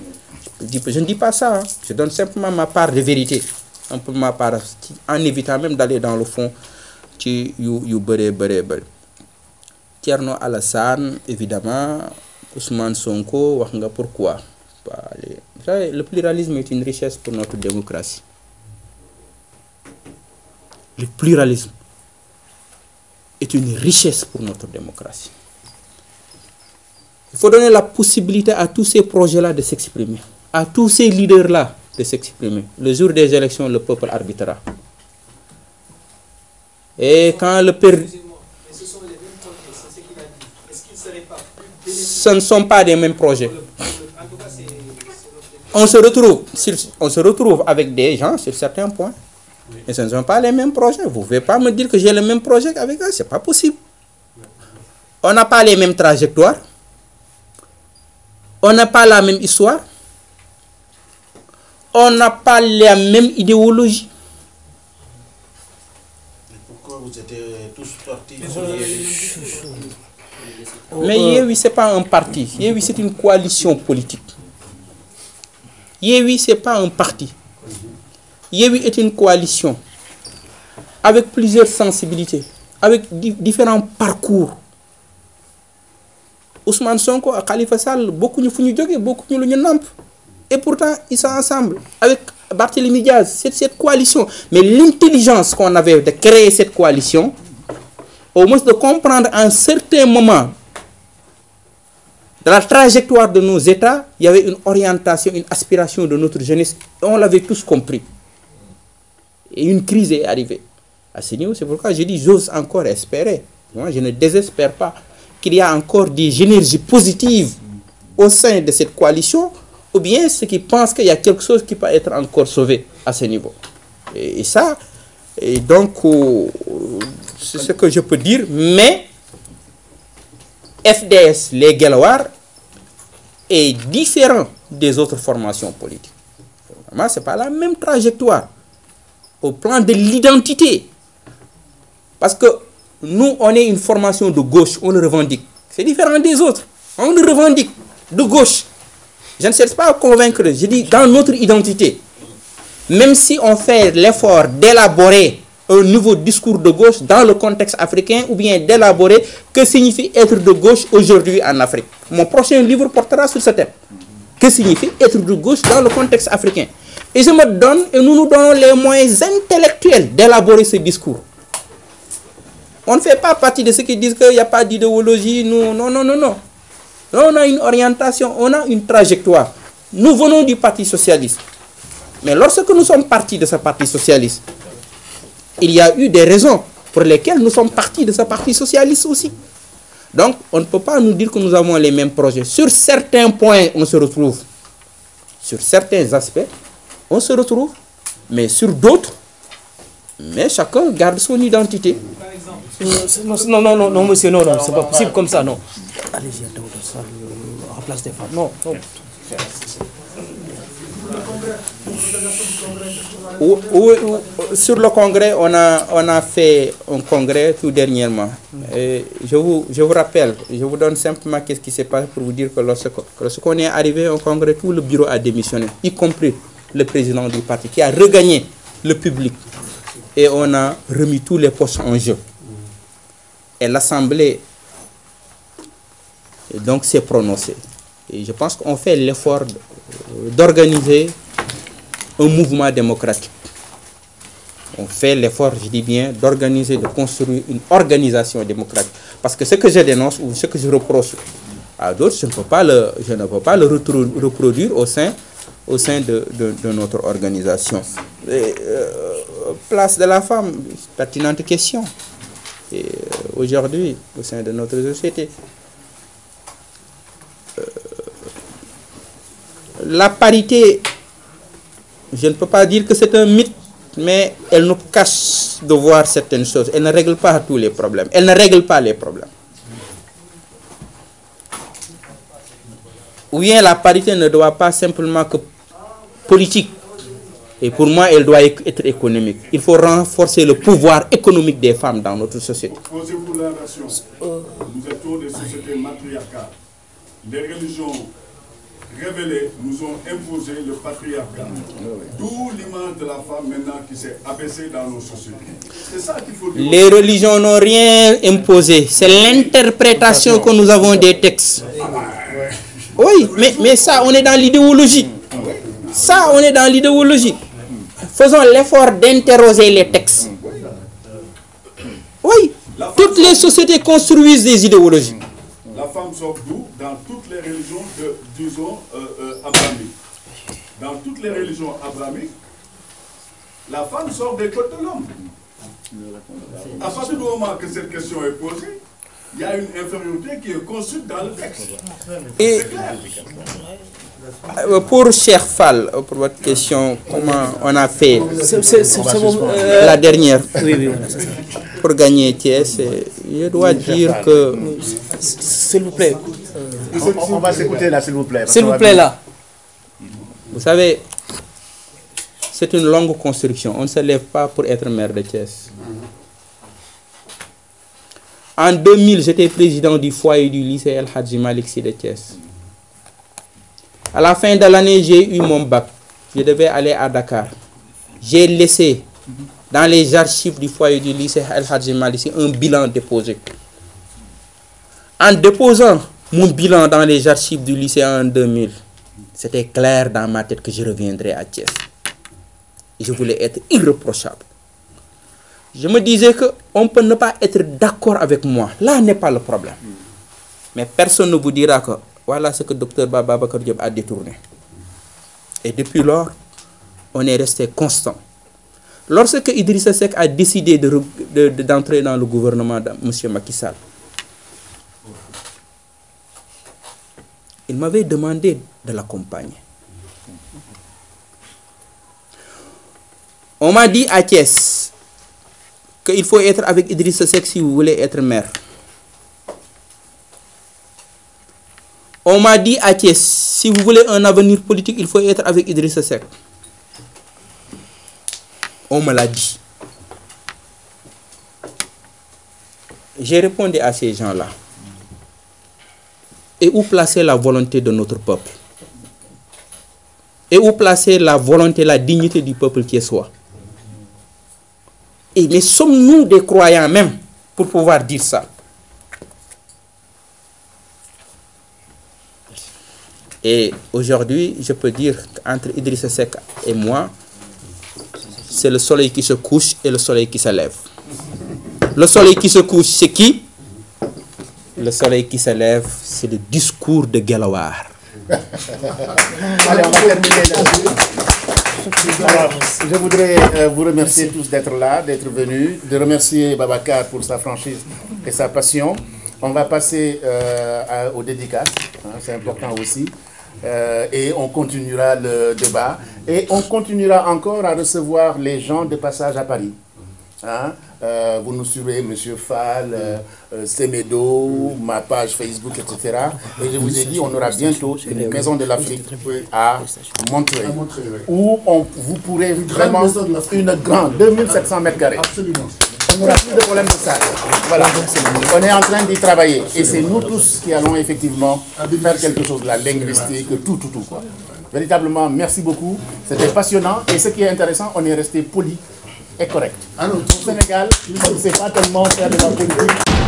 Je ne dis pas ça. Hein. Je donne simplement ma part de vérité. Un peu ma part, en évitant même d'aller dans le fond. Thierno Alassane, évidemment, Ousmane Sonko, pourquoi? Le pluralisme est une richesse pour notre démocratie. Le pluralisme est une richesse pour notre démocratie. Il faut donner la possibilité à tous ces projets-là de s'exprimer, à tous ces leaders-là de s'exprimer. Le jour des élections, le peuple arbitrera. Et quand le père... Ce ne sont pas des mêmes projets. On se retrouve avec des gens sur certains points. Et ce ne sont pas les mêmes projets. Vous ne pouvez pas me dire que j'ai le même projet avec eux. Ce n'est pas possible. On n'a pas les mêmes trajectoires. On n'a pas la même histoire. On n'a pas la même idéologie. Pourquoi vous étiez tous sortis? Mais Yewwi, ce n'est pas un parti. Yewwi, c'est une coalition politique. Yewwi, ce n'est pas un parti. Yewwi est une coalition avec plusieurs sensibilités, avec différents parcours. Ousmane Sonko et Khalifa Sall, beaucoup de gens beaucoup de gens. Et pourtant, ils sont ensemble. Avec Barthélémy Diaz, c'est cette coalition. Mais l'intelligence qu'on avait de créer cette coalition, au moins de comprendre à un certain moment de la trajectoire de nos États, il y avait une orientation, une aspiration de notre jeunesse. Et on l'avait tous compris. Et une crise est arrivée. À ce niveau, c'est pourquoi je dis, j'ose encore espérer. Moi, je ne désespère pas qu'il y a encore des énergies positives au sein de cette coalition, ou bien ceux qui pensent qu'il y a quelque chose qui peut être encore sauvé à ce niveau. Et ça, et donc, c'est ce que je peux dire, mais FDS, les Guelwaars, est différent des autres formations politiques. Vraiment, ce n'est pas la même trajectoire au plan de l'identité. Parce que nous, on est une formation de gauche, on le revendique. C'est différent des autres. On le revendique de gauche. Je ne cherche pas à convaincre, je dis dans notre identité. Même si on fait l'effort d'élaborer un nouveau discours de gauche dans le contexte africain, ou bien d'élaborer que signifie être de gauche aujourd'hui en Afrique. Mon prochain livre portera sur ce thème. Que signifie être de gauche dans le contexte africain? Et je me donne, et nous nous donnons les moyens intellectuels d'élaborer ce discours. On ne fait pas partie de ceux qui disent qu'il n'y a pas d'idéologie. Non, non, non, non, non. On a une orientation, on a une trajectoire. Nous venons du Parti socialiste. Mais lorsque nous sommes partis de ce Parti socialiste, il y a eu des raisons pour lesquelles nous sommes partis de ce Parti socialiste aussi. Donc, on ne peut pas nous dire que nous avons les mêmes projets. Sur certains points, on se retrouve. Sur certains aspects, on se retrouve. Mais sur d'autres, mais chacun garde son identité. Non, non, non, non, monsieur, non, non, c'est pas possible comme ça, non. Allez-y, on remplace des femmes. Non, non. Sur le congrès, on a fait un congrès tout dernièrement. Et je vous rappelle, je vous donne simplement qu'est-ce qui s'est passé pour vous dire que lorsqu'on est arrivé au congrès, tout le bureau a démissionné, y compris le président du parti qui a regagné le public. Et on a remis tous les postes en jeu. Et l'Assemblée donc s'est prononcée. Et je pense qu'on fait l'effort d'organiser un mouvement démocratique. On fait l'effort, je dis bien, d'organiser, de construire une organisation démocratique. Parce que ce que je dénonce ou ce que je reproche à d'autres, je ne peux pas le reproduire au sein de notre organisation. Place de la femme, pertinente question. Aujourd'hui, au sein de notre société, la parité, je ne peux pas dire que c'est un mythe, mais elle nous cache de voir certaines choses. Elle ne règle pas tous les problèmes. Elle ne règle pas les problèmes. Ou bien la parité ne doit pas simplement que politique. Et pour moi, elle doit être économique. Il faut renforcer le pouvoir économique des femmes dans notre société. Posez-vous la nation. Nous étions des sociétés matriarcales. Les religions révélées nous ont imposé le patriarcat. D'où l'image de la femme maintenant qui s'est abaissée dans nos sociétés. C'est ça qu'il faut dire. Les religions n'ont rien imposé. C'est l'interprétation que nous avons des textes. Oui, mais ça, on est dans l'idéologie. Ça, on est dans l'idéologie. Faisons l'effort d'interroger les textes. Oui, toutes les sociétés construisent des idéologies. La femme sort d'où? Dans toutes les religions, disons, abrahamiques. Dans toutes les religions abrahamiques, la femme sort des côtés de l'homme. À partir du moment que cette question est posée, il y a une infériorité qui est construite dans le texte. Et pour Cheikh Fall, pour votre question, comment on a fait la dernière pour gagner Thiès, je dois dire que... S'il vous plaît. On va s'écouter là, s'il vous plaît. S'il vous plaît, là. Vous savez, c'est une longue construction. On ne se lève pas pour être maire de Thiès. En 2000, j'étais président du foyer du lycée El Hadji Malick Sy de Thiès. À la fin de l'année, j'ai eu mon bac. Je devais aller à Dakar. J'ai laissé dans les archives du foyer du lycée El Hadji Malick Sy un bilan déposé. En déposant mon bilan dans les archives du lycée en 2000, c'était clair dans ma tête que je reviendrais à Thiès. Et je voulais être irréprochable. Je me disais qu'on peut ne pas être d'accord avec moi. Là n'est pas le problème. Mais personne ne vous dira que voilà ce que Dr Babacar Diop a détourné. Et depuis lors, on est resté constant. Lorsque Idrissa Seck a décidé d'entrer dans le gouvernement de M. Macky Sall, il m'avait demandé de l'accompagner. On m'a dit à Thiès qu'il faut être avec Idrissa Seck si vous voulez être maire. On m'a dit à Thiès, si vous voulez un avenir politique, il faut être avec Idrissa Seck. On me l'a dit. J'ai répondu à ces gens-là. Et où placer la volonté de notre peuple? Et où placer la volonté, la dignité du peuple qui est soi? Et mais sommes-nous des croyants même pour pouvoir dire ça? Et aujourd'hui, je peux dire qu'entre Idrissa Seck et moi, c'est le soleil qui se couche et le soleil qui se lève. Le soleil qui se couche, c'est qui? Le soleil qui se lève, c'est le discours de Guelwaar. Allez, on va terminer là-dessus. Alors, je voudrais vous remercier tous d'être là, d'être venus, de remercier Babacar pour sa franchise et sa passion. On va passer aux dédicaces, hein, c'est important aussi. Et on continuera le débat. Et on continuera encore à recevoir les gens de passage à Paris. Hein? Vous nous suivez, M. Fall, Semedo, ma page Facebook, etc. Et je vous ai dit, on aura bientôt une maison de l'Afrique à Montreuil, où vous pourrez vraiment une grande, 2700 mètres carrés. Absolument. On n'aura plus de problème de ça. Voilà. On est en train d'y travailler. Et c'est nous tous qui allons effectivement faire quelque chose de la linguistique, tout, quoi. Véritablement, merci beaucoup. C'était passionnant. Et ce qui est intéressant, on est resté poli et correct. Au Sénégal, on ne sait pas tellement faire de la politique.